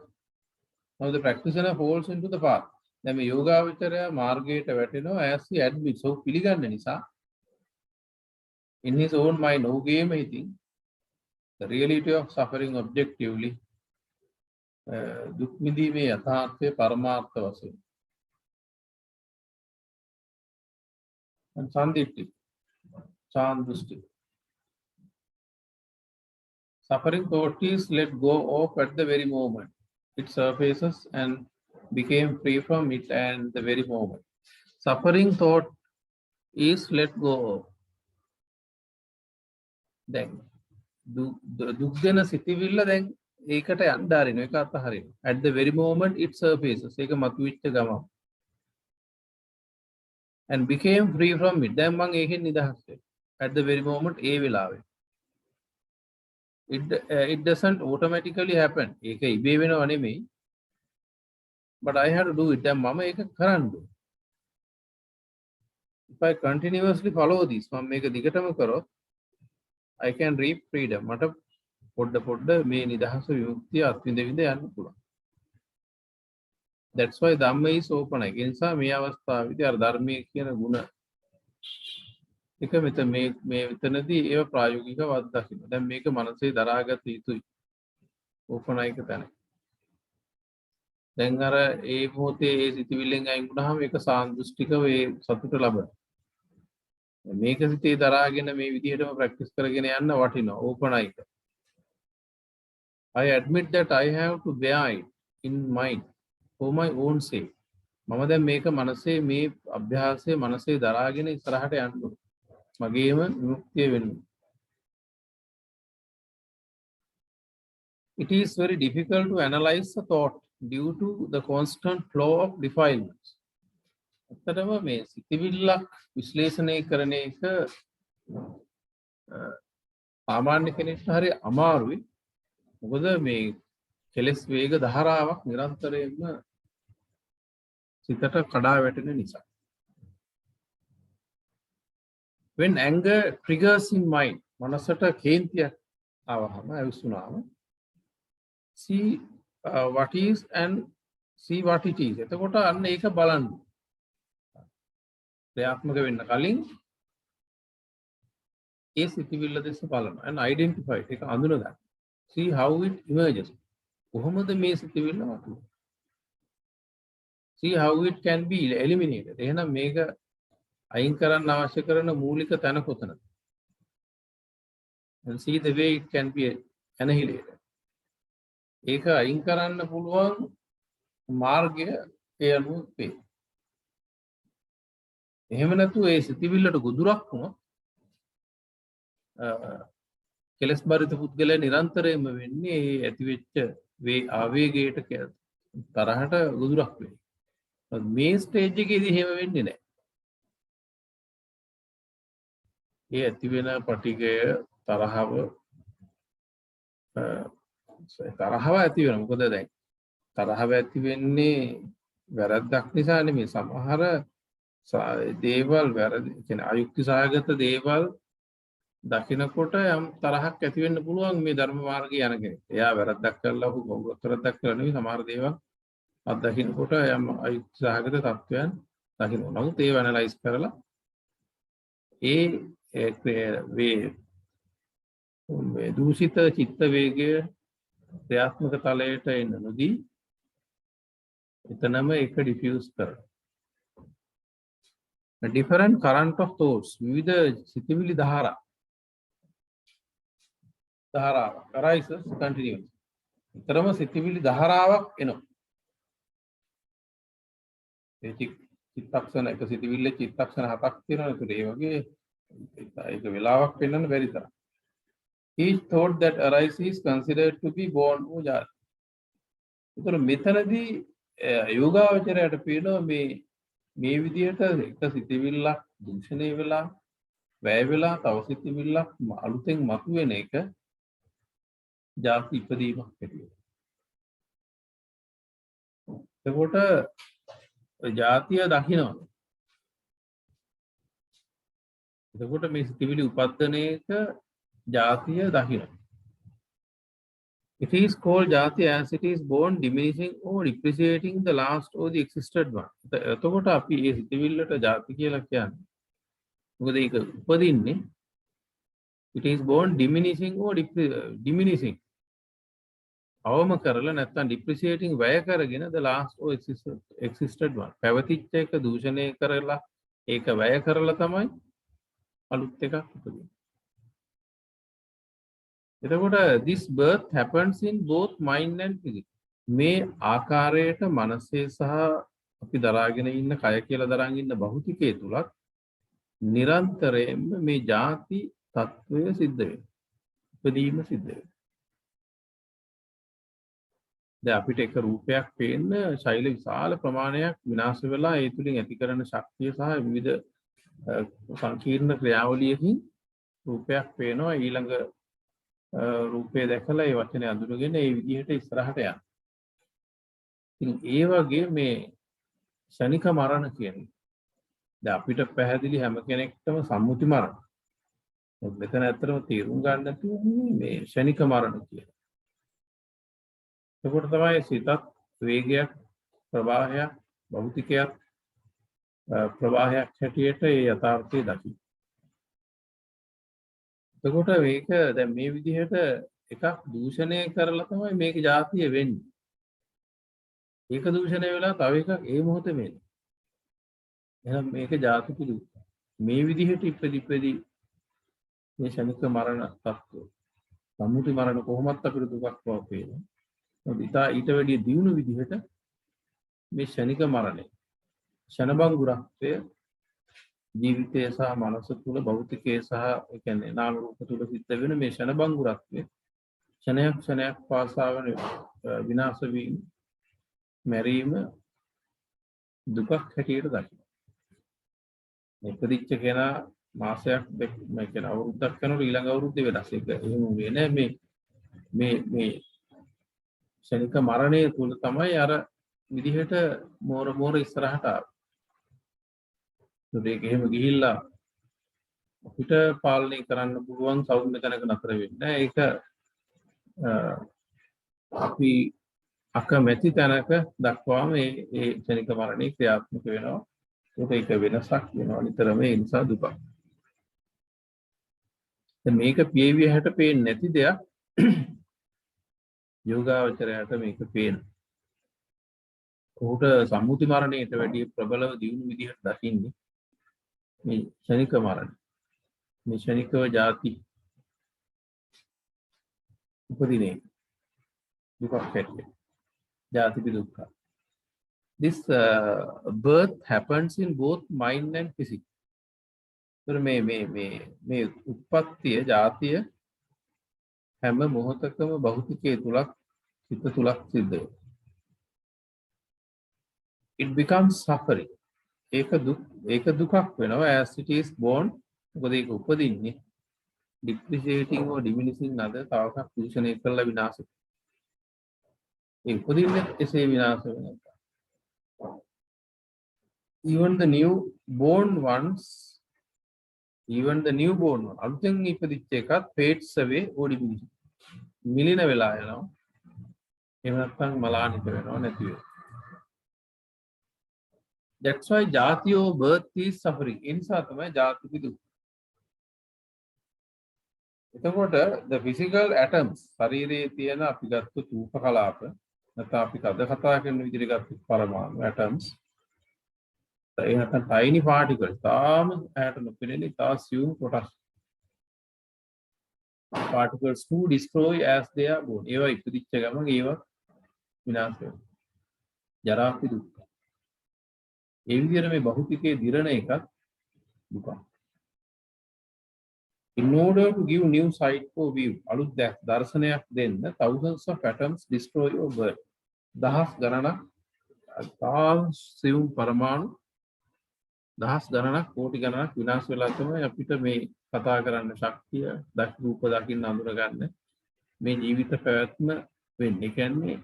Now the practitioner falls into the path. දැන් මේ යෝගාවචරය මාර්ගයට වැටෙනවා as he admits. ඔහු පිළිගන්න නිසා in his own mind ඔහුගේම හිතින් the reality of suffering objectively දුක් විඳීමේ යථාර්ථය පරමාර්ථ වශයෙන්. සම්දිට්ඨි සාන්දෘෂ්ටි. Suffering thought is let go of at the very moment it surfaces and became free from it and the very moment. Suffering thought is let go of. දැන් දුක් දෙන සිතිවිල්ල දැන් ඒකට යන්න ආරිනවා ඒක අතහරිනවා. At the very moment it surfaces. ඒක මතුවෙච්ච ගමන්. And became free from it. දැන් මම ඒකෙන් නිදහස් වෙනවා. At the very moment ඒ වෙලාවේ. It doesn't automatically happen. ඒක ඉබේ වෙනව නෙමෙයි. But I have to do it. දැන් මම ඒක කරන්න ඕනේ. If I continuously follow this, මම මේක දිගටම කරොත් I can reap freedom. මට පොඩ මේ නිදහස විමුක්තිය අත්විඳ විඳ යන්න පුළුවන්. That's why Dhamma is open. ඒ නිසා මේ අවස්ථාවේදී අර ධර්මයේ කියන ಗುಣ එක මෙතනදී ඒව ප්‍රායෝගිකව අත්දකින්න. දැන් මේක මනසේ දරාගත යුතුයි. ඕපනයික තැන. දැන් අර ඒ මොහොතේ ඒ සිතිවිල්ලෙන් අයින් වුණාම ඒක සාන්දෘෂ්ටිකව ඒ සතුට ලබන. මේක සිතේ දරාගෙන මේ විදිහටම ප්‍රැක්ටිස් කරගෙන යන්න වටිනවා. ඕපනයික. I admit that I have to bear it in mind for my own sake. මම දැන් මේක මනසේ මේ අභ්‍යාසයේ මනසේ දරාගෙන ඉස්සරහට යන්න ඕනේ. මගේම විමුක්තිය වෙනුවෙන්. It is very difficult to analyze the thought due to the constant flow of defilements. අතරම මේ සිතිවිල්ලක් විශ්ලේෂණය කරන එක සාමාන්‍ය කෙනෙක්ට හරි අමාරුයි. මොකද මේ කෙලස් වේග ධාරාවක් නිරන්තරයෙන්ම සිතට කඩා වැටෙන නිසා. When anger triggers in mind, මනසට කේන්තියක් ආවහම ඇවිස්සුනාම see what is and see what it is. එතකොට අන්න ඒක බලන්න. ක්‍රියාත්මක වෙන්න කලින් ඒ සිතිවිල්ල දෙස බලනවා and identify it. ඒක අඳුන ගන්න. See how it emerges. කොහොමද මේ සිතිවිල්ල වතුනේ? See how it can be eliminated. එහෙනම් මේක අයින් කරන්න අවශ්‍ය කරන මූලික තැන කොතනද? And see the way it can be annihilated. ඒක අයින් කරන්න පුළුවන් මාර්ගය ඒ අනුව වේ. එහෙම නැතු ඒ සිතිවිල්ලට ගොදුරක් වුණොත් කෙලස් බරිත පුද්ගලයා නිරන්තරයෙන්ම වෙන්නේ ඒ ඇතිවෙච්ච ආවේගයට තරහට ගොදුරක් වෙයි. මේ ස්ටේජ් එකේදී එහෙම වෙන්නේ නැහැ. ඒ ඇති වෙන පටිගය තරහව ඇති වෙනවා. මොකද දැන් තරහව ඇති වෙන්නේ වැරද්දක් නිසා නෙමෙයි. සමහර දේවල් වැරදි කියන්නේ අයුක්ති සහගත දේවල් දකිනකොට යම් තරහක් ඇති වෙන්න පුළුවන් මේ ධර්ම මාර්ගයේ යන කෙනෙක්. එයා වැරද්දක් කරලා හු කවුරුත්තරයක් කරලා නෙවෙයි සමහර දේවල් අත්දකින්නකොට යම් අයුක්ති සහගත තත්වයන් දකිනවා. නමුත් ඒව ඇනලයිස් කරලා ඒ දූෂිත චිත්ත වේගය ක්‍රියාත්මක තලයට එන්න නොදී එතනම ඒක ඩිෆියුස් කරනවා. A different current of thoughts, විවිධ සිතිවිලි ධාරා arises continuously. ඊතරම සිතිවිලි ධාරාවක් එනවා. ඒ චිත්තක්ෂණ එක සිතිවිල්ල චිත්තක්ෂණ 7ක් තියෙනවා. ඒ වගේ ඒක වෙලාවක් පෙන්වන්න බැරි තරම්. Each thought that arises is considered to be born or jati. ඒතර මෙතනදී යෝගාවචරයට පේනවා මේ විදිහට එක සිතිවිල්ලක් දූෂණය වෙලා වැය වෙලා තව සිතිවිල්ලක් අලුතෙන් මතුවෙන එක ජාති ඉපදීමක් ඇතිවෙනවා. එතකොට ජාතිය දකින්නවා. එතකොට මේ සිතිවිලි උපද්දන එක ජාතිය දකින්නවා. It is called jati as it is born, diminishing or depreciating the last or the existed one. එතකොට අපි මේ සිතිවිල්ලට ජාති කියලා කියන්නේ. මොකද ඒක උපදින්නේ it is born diminishing or diminishing. අවම කරලා නැත්නම් depreciating වැය කරගෙන the last or existed one. පැවතිච්ච එක දූෂණය කරලා ඒක වැය කරලා තමයි අලුත් එකක් උපදින්නේ. එතකොට this birth happens in both mind and physics. මේ ආකාරයට මනසේ සහ අපි දරාගෙන ඉන්න කය කියලා දරාගෙන ඉන්න භෞතිකයේ තුලත් නිරන්තරයෙන්ම මේ ಜಾති తත්වය සිද්ධ වෙනවා. උපදීම සිද්ධ වෙනවා. දැන් අපිට එක රූපයක් පේන්න ශෛල විශාල ප්‍රමාණයක් විනාශ වෙලා ඒ තුලින් ඇති කරන ශක්තිය සහ විවිධ සංකීර්ණ ක්‍රියාවලියකින් රූපයක් පේනවා. ඊළඟ රූපය දැකලා ඒ වචනේ අඳුනගෙන ඒ විදිහට ඉස්සරහට යනවා. ඉතින් ඒ වගේ මේ ශනික මරණ කියන්නේ දැන් අපිට පැහැදිලි හැම කෙනෙක්ටම සම්මුති මරණ. මෙතන ඇත්තටම තේරුම් ගන්න තියෙන්නේ මේ ශනික මරණ කියන්නේ. එතකොට තමයි සිතත් වේගයක් ප්‍රවාහයක් භෞතිකයක් ප්‍රවාහයක් හැටියට ඒ යථාර්ථය දකින්න. එතකොට මේක දැන් මේ විදිහට එකක් දූෂණය කරලා තමයි මේක ජාතිය වෙන්නේ. ඒක දූෂණය වෙලා තව එකක් ඒ මොහොතේ මේ. එහෙනම් මේක ජාතික දුක්. මේ විදිහට ඉපදි මේ ශනික මරණ තත්ත්වය. සම්මුති මරණ කොහොමත් අපිට දුකක් බව පේනවා. ඊට වැඩිය දියුණු විදිහට මේ ශනික මරණය ෂණභංගුරත්වය ජීවිතය සහ මනස තුළ භෞතිකයේ සහ ඒ කියන්නේ නාම රූප තුළ සිද්ධ වෙන මේ ෂණභංගුරත්වය ක්ෂණයක් පාසා වන විනාශ වීම මැරීම දුකක් හැටියට දකිනවා. ඉපදිච්ච කෙනා මාසයක් මේ කියන අවුරුද්දක් යනකොට ඊළඟ අවුරුද්දේ වෙනස්. ඒක එහෙම වෙන්නේ මේ ශනික මරණය තුල තමයි අර විදිහට මෝර ඉස්සරහට ආවේ. ඒක එහෙම ගිහිල්ලා අපිට පාලනය කරන්න පුළුවන් සෞම්‍ය තැනක නතර වෙන්නේ. ඒක අපි අකමැති තැනක දක්වාම මේ ශනික මරණය ක්‍රියාත්මක වෙනවා. ඒක වෙනසක් වෙනවා නිතරම ඒ නිසා දුක. මේක පියවිය හැට පේන්නේ නැති දෙයක් යෝගාවචරයට මේක පේනවා. ඔහුට සම්මුති මරණයට වැඩිය ප්‍රබලව දියුණු විදිහට දකින්නේ මේ ශනික මරණය. මේ ශනිකව ಜಾති උපදිනේ දුකක් හැටියට. ජාතික දුක්ඛ. This birth happens in both mind and physics. මේ උත්පත්තිය ජාතිය හැම මොහොතකම භෞතිකයේ තුලක් සිත තුලක් සිද්ධ වෙනවා. It becomes suffering. ඒක දුකක් වෙනවා as it is born. මොකද ඒක උපදින්නේ depreciating or diminishing නද තවකක් දූෂණය කරලා විනාශ. ඒ උපදින්නේ එසේ විනාශ වෙනවා. Even the newborn ones, අලුතෙන් ඉපදිච්ච එකත් fades away or diminishes. මිලින වෙලා යනවා. එහෙම නැත්නම් මලානිත වෙනවා නැති වෙනවා. That's why jati or birth is suffering. ඒ නිසා තමයි ජාතික දුක. එතකොට the physical atoms ශරීරයේ තියෙන අපි ගත්ත රූප කලාප නැත්නම් අපි අද කතා කරන විදිහට ගත්ත පරමාණු atoms ඒ නැත්නම් tiny particles තාම ඇයට නොපෙනෙන තා assume කොටස් particles to destroy as they are born. ඒවා ඉපදිච්ච ගමන් ඒවා විනාශ වෙනවා. ජරා දුක්. ඒ විදිහට මේ භෞතිකයේ දිරණ එකක් දුක. In order to give new sight for view, අලුත් දර්ශනයක් දෙන්න thousands of atoms destroy or burn. දහස් ගණනක් සියුම් පරමාණු දහස් ගණනක් කෝටි ගණනක් විනාශ වෙලා තමයි අපිට මේ කතා කරන්න ශක්තිය රූප දකින්න අඳුර ගන්න මේ ජීවිත පැවැත්ම වෙන්නේ. කියන්නේ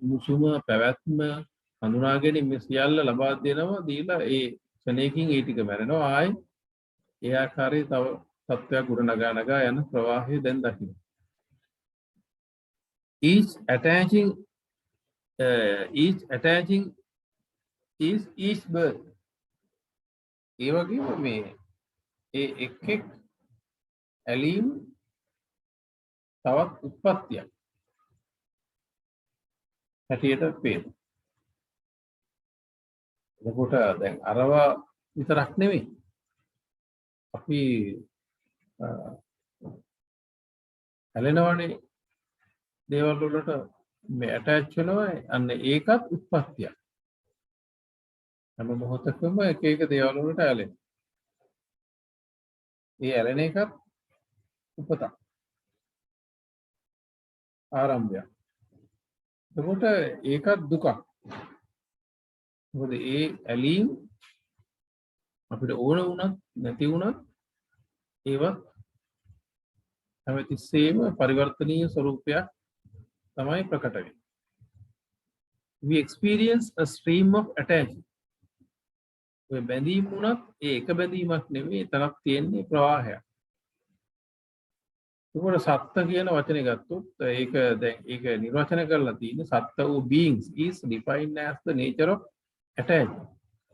මුසුම පැවැත්ම හඳුනා ගැනීම සියල්ල ලබා දෙනවා දීලා ඒ ක්ෂණයකින් ඒ ටික මැරෙනවා. ආයේ ඒ ආකාරයේ තව තත්ත්වයක් ගොඩනගා යන ප්‍රවාහය දැන් දකින්න. each attaching is each birth. ඒ වගේම මේ ඒ එක් ඇලීම් තවත් උත්පත්තියක් හැටියට පේනවා. එතකොට දැන් අරවා විතරක් නෙවෙයි අපි ඇලෙනවනේ දේවල් වලට මේ ඇටච් වෙනවා. අන්න ඒකත් උත්පත්තියක්. හැම මොහොතකම එක දේවල් වලට ඇලෙන. ඒ ඇලෙන එකත් උපතක්. ආරම්භයක්. එතකොට ඒකත් දුකක්. මොකද ඒ ඇලීම් අපිට ඕන වුණත් නැති වුණත් ඒවත් හැමතිස්සෙම පරිවර්තනීය ස්වરૂපයක් තමයි ප්‍රකට වෙන්නේ. We experience a stream of attachment. ඔය බැඳීම් වුණත් ඒ එක බැඳීමක් නෙවෙයි තරක් තියෙන්නේ ප්‍රවාහයක්. ඒකෝර සත්ත්ව කියන වචනේ ගත්තොත් ඒක දැන් ඒක නිර්වචන කරලා තියෙන්නේ සත්ත්ව වූ beings is defined as the nature of attachment.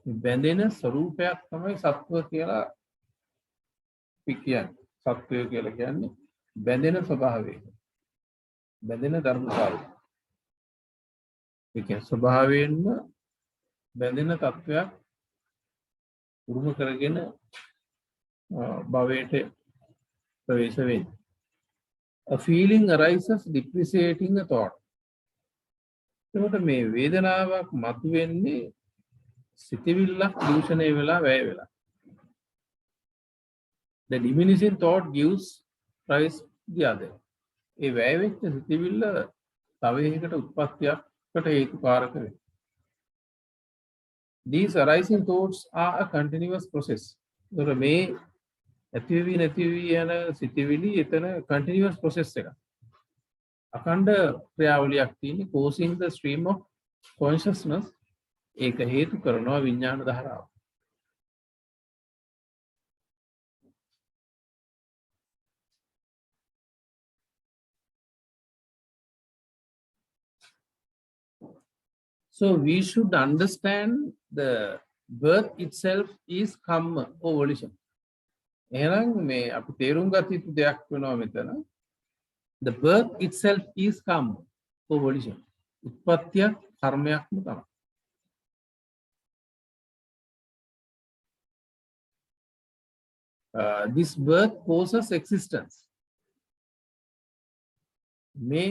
බැඳෙන ස්වરૂපයක් තමයි සත්ත්ව කියලා කියන්නේ. සත්ත්වය කියලා කියන්නේ බැඳෙන ස්වභාවය. බැඳෙන ධර්මතාවය. ඒ කියන්නේ ස්වභාවයෙන්ම බැඳෙන තත්වයක් උරුම කරගෙන භවයට ප්‍රවේශ වෙන්නේ. A feeling arises depreciating a thought. එතකොට මේ වේදනාවක් මතුවෙන්නේ සිතවිල්ලක් දූෂණය වෙලා වැය වෙලා. The diminishing thought gives rise the other. ඒ වැය වෙච්ච සිතවිල්ල තව එකකට උත්පත්තියකට හේතුකාරක වෙනවා. These arising thoughts are a continuous process. එතකොට මේ ඇතිවි නැතිවි යන සිතවිලි එතන continuous process එකක්. අඛණ්ඩ ක්‍රියාවලියක් තියෙන්නේ causing the stream of consciousness. ඒක හේතු කරනවා විඥාන ධාරාව. So we should understand the birth itself is karma or volition. එහෙනම් මේ අපි තේරුම් ගත යුතු දෙයක් වෙනවා මෙතන. The birth itself is karma or volition. උත්පත්තිය කර්මයක්ම තමයි. This birth causes existence. මේ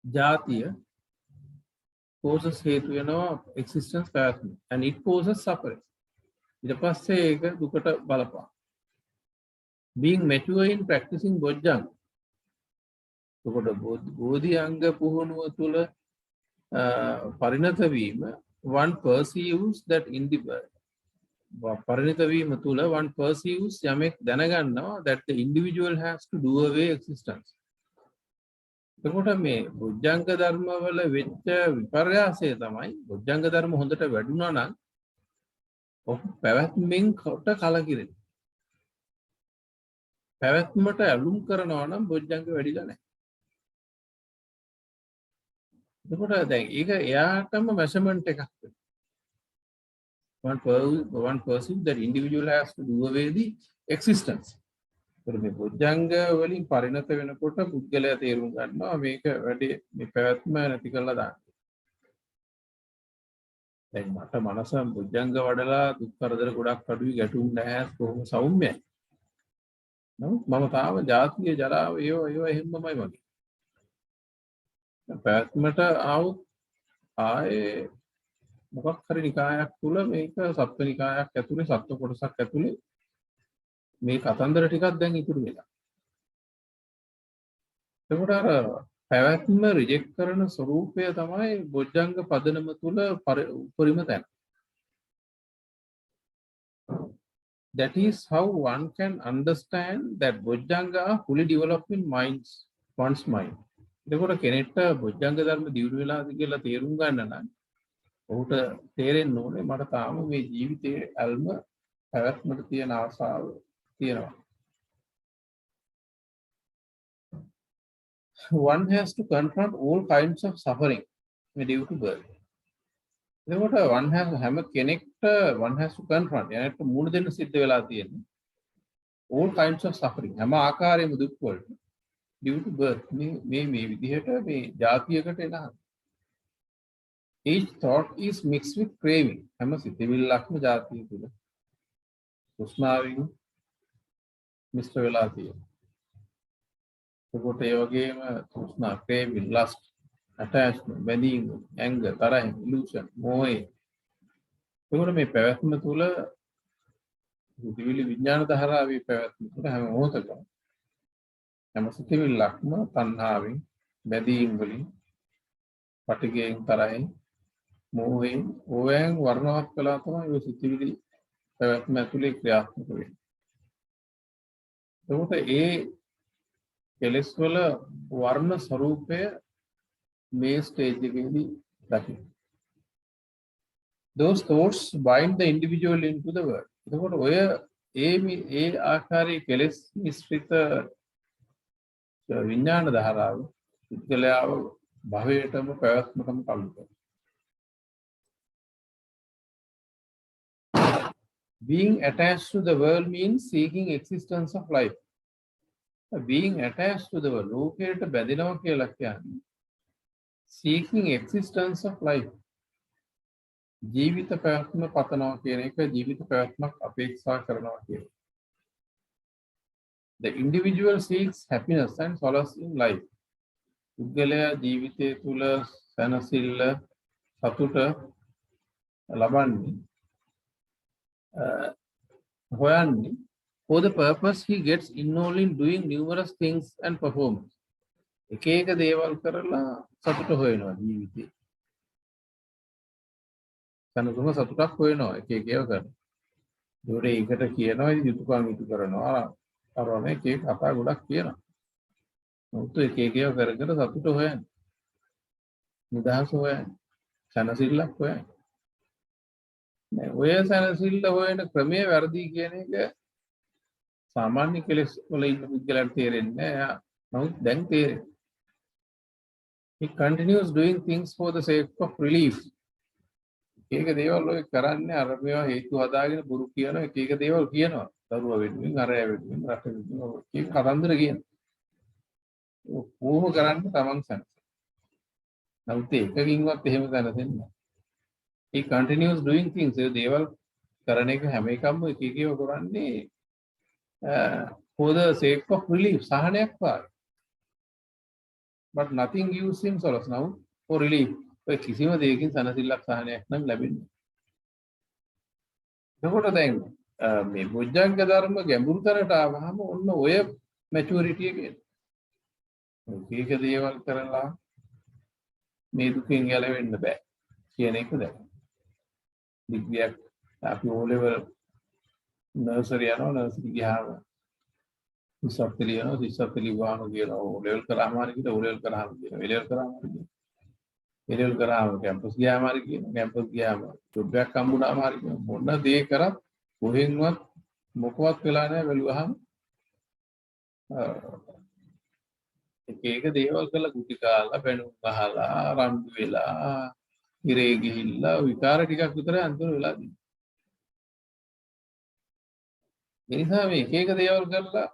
ජාතිය causes හේතු වෙනවා existence පැවැත්ම. And it causes suffering. ඊට පස්සේ ඒක දුකට බලපාන. Being mature in practicing bojjhang. එතකොට බෝධි අංග පුහුණුව තුළ පරිණත වීම one perceives that in the පරිණත වීම තුළ one perceives යමෙක් දැනගන්නවා that the individual has to do away existence. එතකොට මේ බොජ්ජංග ධර්ම වල වෙච්ච විපර්යාසය තමයි බොජ්ජංග ධර්ම හොඳට වැඩුණා නම් ඔහු පැවැත්මෙන් කොට කලකිරෙන. පැවැත්මට ඇලුම් කරනවා නම් බොජ්ජංග වැඩිලා නැහැ. එතකොට දැන් ඒක එයාටම මෙෂර්මන්ට් එකක් වෙනවා. One perceives that individual has to do away the existence. එතකොට මේ බොජ්ජංග වලින් පරිණත වෙනකොට පුද්ගලයා තේරුම් ගන්නවා මේක වැඩි මේ පැවැත්ම නැති කරලා දාන්න. දැන් මට මනස බොජ්ජංග වඩලා දුක් කරදර ගොඩක් අඩුයි ගැටුම් නැහැ කොහොම සෞම්‍යයි. නමුත් මම තාම ජාතිය ජරාව ඒව එහෙමමයි වගේ. පැවැත්මට ආවොත් ආයේ මොකක් හරි නිකායක් තුල මේක සත්ව නිකායක් ඇතුලේ සත්ව කොටසක් ඇතුලේ මේ කතන්දර ටිකක් දැන් ඉතුරු වෙලා. එතකොට අර පැවැත්ම රිජෙක්ට් කරන ස්වરૂපය තමයි බොජ්ජංග පදනම තුල උපරිම තැන. That is how one can understand that bojjhanga are fully developed in one's mind. එතකොට කෙනෙක්ට බොජ්ජංග ධර්ම දියුණු වෙලාද කියලා තේරුම් ගන්න නම් ඔහුට තේරෙන්න ඕනේ මට තාම මේ ජීවිතයේ ඇල්ම පැවැත්මට තියෙන ආසාව තියෙනවා. One has to confront all kinds of suffering due to birth. එතකොට හැම කෙනෙක්ට one has to confront එයාට මුණ දෙන්න සිද්ධ වෙලා තියෙන්නේ all kinds of suffering හැම ආකාරයෙන්ම දුක් වලට due to birth මේ විදිහට මේ જાතියකට එනවා. Each thought is mixed with craving. හැම සිතවිල්ලක්ම જાතිය තුල තෘෂ්ණාවෙන් මිශ්‍ර වෙලා තියෙනවා. එතකොට ඒ වගේම තෘෂ්ණා, craving, lust, attachment, බැඳීම, anger, තරහ, illusion, මොහය. එතකොට මේ පැවැත්ම තුල සිතවිලි විඥාන ධාරාවේ පැවැත්ම තුල හැම මොහොතකම හැම සිතවිල්ලක්ම තණ්හාවෙන්, බැඳීම් වලින්, පටිඝයෙන්, තරහෙන්, මොහයෙන් ඕයන් වර්ණවත් කළා තමයි ඔය සිතවිලි පැවැත්ම ඇතුලේ ක්‍රියාත්මක වෙන්නේ. එතකොට ඒ කෙලෙස් වල වර්ණ ස්වરૂපය මේ ස්ටේජ් එකේදී දකින්න. Those thoughts bind the individual into the world. එතකොට ඔය ඒ ආකාරයේ කෙලෙස් මිශ්‍රිත විඥාන ධාරාව පුද්ගලයාව භවයටම පැවැත්මටම කලු කරනවා. Being attached to the world means seeking existence of life. being attached to the world, ලෝකයට බැඳෙනවා කියලා කියන්නේ seeking existence of life. ජීවිත පැවැත්ම පතනවා කියන එක, ජීවිත පැවැත්මක් අපේක්ෂා කරනවා කියන එක. The individual seeks happiness and solace in life. පුද්ගලයා ජීවිතය තුළ සැනසෙල්ල, සතුට ලබන්නේ හොයන්නේ for the purpose he gets involved in doing numerous things and performance. එක එක දේවල් කරලා සතුට හොයනවා ජීවිතේ. සනසුම සතුටක් හොයනවා එක එක ඒවා කරනවා. ඒකට කියනවා යුතුයකම් ඉටු කරනවා. අරවනේ එක එක කතා ගොඩක් කියනවා. මොකද එක එක ඒවා කර කර සතුට හොයන්නේ. නිදහස හොයන්නේ. සනසිල්ලක් හොයන්නේ. නෑ ඔය සනසිල්ල හොයන ක්‍රමයේ වැරදි කියන එක සාමාන්‍ය කෙලෙස් වල ඉන්න පුද්ගලයන්ට තේරෙන්නේ නෑ. නමුත් දැන් තේරෙනවා. He continues doing things for the sake of relief. එක දේවල් ඔය කරන්නේ අර මේවා හේතු හදාගෙන බුරු කියන එක දේවල් කියනවා. දරුවා වෙනුවෙන්, අරය වෙනුවෙන්, රට වෙනුවෙන් ඒක කතන්දර කියනවා. කොහොම කරන්නේ තමන් සනස. නමුත් ඒකකින්වත් එහෙම දැනසෙන්නේ නැහැ. He continues doing things. ඒ දේවල් කරන එක හැම එකම එක එකව කරන්නේ for the sake of relief, සහනයක් වාගේ. But nothing gives him solace now for relief. ඔය කිසිම දෙයකින් සනසිල්ලක් සහනයක් නම් ලැබෙන්නේ නැහැ. එතකොට දැන් මේ බොජ්ජංග ධර්ම ගැඹුරු තරට ආවහම ඔන්න ඔය මැචුරිටි එකේ එක දේවල් කරලා මේ දුකෙන් ගැලවෙන්න බෑ කියන එක දැන්. ඩිග්‍රියක් අපි O level නර්සරි යනවා, නර්සරි ගියාම ඉස්සත් ලියනවා, ඉස්සත් ලියවම කියනවා O level කරාම හරි කියලා, O level කරාම කියනවා, A level කරාම හරි කියනවා. A level කරාම කැම්පස් ගියාම හරි කියනවා, කැම්පස් ගියාම ජොබ් එකක් හම්බුනාම හරි කියනවා. මොන දේ කරත් කොහෙන්වත් මොකවත් වෙලා නැහැ බැලුවහම එක එක දේවල් කළා, කුටි කාලා, පැණුම් ගහලා, රණ්ඩු වෙලා, ඉරේ ගිහිල්ලා විකාර ටිකක් විතරයි අන්තිම වෙලා තියෙන්නේ. ඒ නිසා මේ එක එක දේවල් කරලා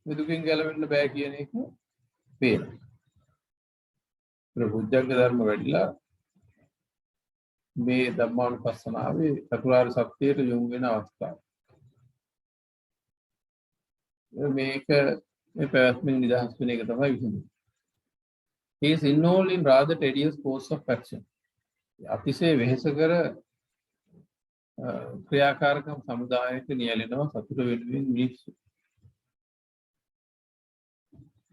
මේ දුකින් ගැලවෙන්න බෑ කියන එක පේනවා. ප්‍රබුද්ධංග ධර්ම වැඩිලා මේ ධම්මානුපස්සනාවේ චතුරාර්ය සත්‍යයට යොමු වෙන අවස්ථාව. මේක මේ පැවැත්මෙන් නිදහස් වෙන එක තමයි විසඳුම. He is involved in rather tedious course of action. අතිශය වෙහෙසකර ක්‍රියාකාරකම් සමුදායක නියැලෙනවා සතුට වෙනුවෙන් මිනිස්සු.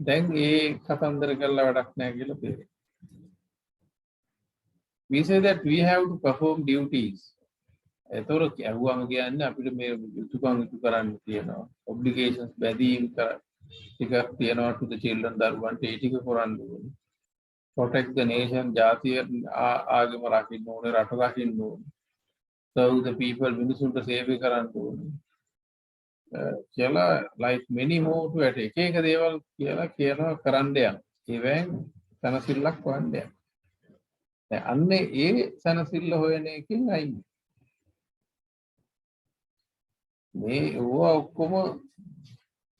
දැන් ඒ කතන්දර කරලා වැඩක් නැහැ කියලා තේරෙනවා. We say that we have to perform duties. එතකොට කියවුවම කියන්නේ අපිට මේ යුතුයකම් ඉටු කරන්න තියෙනවා. Obligations බැඳීම් ටිකක් තියෙනවා to the children දරුවන්ට ඒ ටික කරන්න ඕනේ. Protect the nation, ජාතිය ආගම රකින්න ඕනේ, රට රකින්න ඕනේ. Serve the people, මිනිසුන්ට සේවය කරන්න ඕනේ. කියලා like many more to at එක එක දේවල් කියලා කියනවා කරන්න යන. ඒවෙන් සනසිල්ලක් හොයන්න යන. දැන් අන්නේ ඒ සනසිල්ල හොයන එකකින් අයින්. මේ ඕවා ඔක්කොම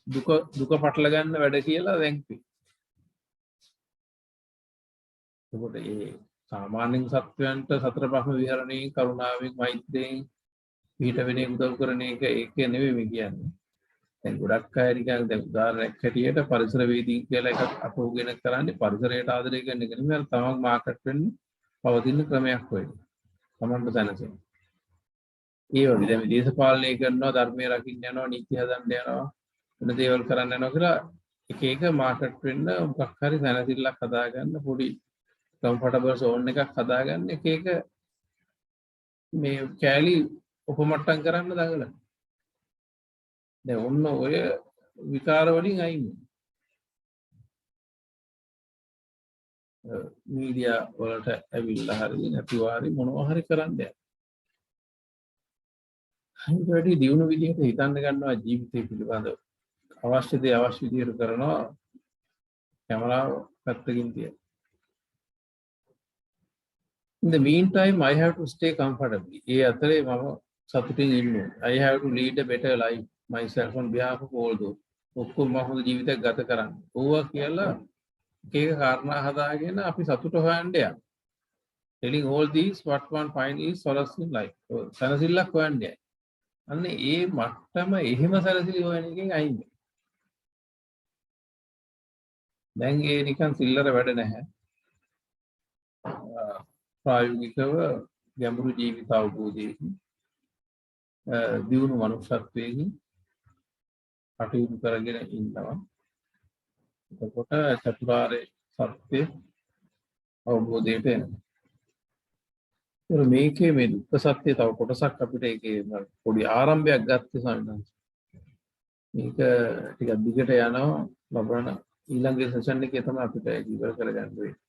දුක පටල ගන්න වැඩ කියලා දැන් එතකොට ඒ සාමාන්‍යයෙන් සත්වයන්ට සතර බ්‍රහ්ම විහරණයෙන් කරුණාවෙන් මෛත්‍රියෙන් පිට වෙන උදව් කරන එක ඒක නෙවෙයි මේ කියන්නේ. දැන් ගොඩක් අය නිකන් දැන් උදාහරණයක් හැටියට පරිසර වේදී කියලා එකක් අපෝගෙන කරන්නේ පරිසරයට ආදරය කරන එක නෙවෙයි තමන් මාකට් වෙන්නේ පවතින ක්‍රමයක් වෙන්නේ. තමන්ට දැනසෙන. ඒ වගේ දැන් දේශපාලනය කරනවා, ධර්මයේ රකින්න යනවා, නීති හදන්න යනවා, වෙන දේවල් කරන්න යනවා කියලා එක එක මාකට් වෙන්න මොකක් හරි දැනසිල්ලක් හදාගන්න පොඩි කම්ෆර්ටබල් zone එකක් හදාගන්න එක එක මේ කැලි උපමට්ටම් කරන්න දඟලන. දැන් ඔන්න ඔය විකාර වලින් අයින් මීඩියා වලට ඇවිල්ලා හරි නැතිව හරි මොනවා හරි කරන්න යනවා. හරියට වැඩි දියුණු විදිහට හිතන්න ගන්නවා ජීවිතය පිළිබඳව. අවශ්‍ය දේ අවශ්‍ය විදිහට කරනවා කැමරාව පැත්තකින් තියලා. In the meantime, I have to stay comfortably. ඒ අතරේ මම සතුටින් ඉන්න ඕනේ. I have to lead a better life myself on behalf of all those. ඔක්කොම හොඳ ජීවිතයක් ගත කරන්න. ඕවා කියලා එක එක කාරණා හදාගෙන අපි සතුට හොයන්න යනවා. telling all these what one find is solace in life. සනසිල්ලක් හොයන්න යයි. අන්න ඒ මට්ටම එහෙම සනසිලි හොයන එකෙන් අයින් වෙන්න. දැන් ඒ නිකන් සිල්ලර වැඩ නැහැ. ප්‍රායෝගිකව ගැඹුරු ජීවිත අවබෝධයකින් දියුණු මනුෂ්‍යත්වයෙන් කටයුතු කරගෙන ඉන්නවා. එතකොට චතුරාර්ය සත්‍ය අවබෝධයට එනවා. මේකේ මේ දුක්ඛ සත්‍ය තව කොටසක් අපිට ඒකේ පොඩි ආරම්භයක් ගත්තේ සම්මත. මේක ටිකක් දිගට යනවා ලබන ඊළඟ සෙෂන් එකේ තමයි අපිට ඉවර කරගන්න වෙන්නේ.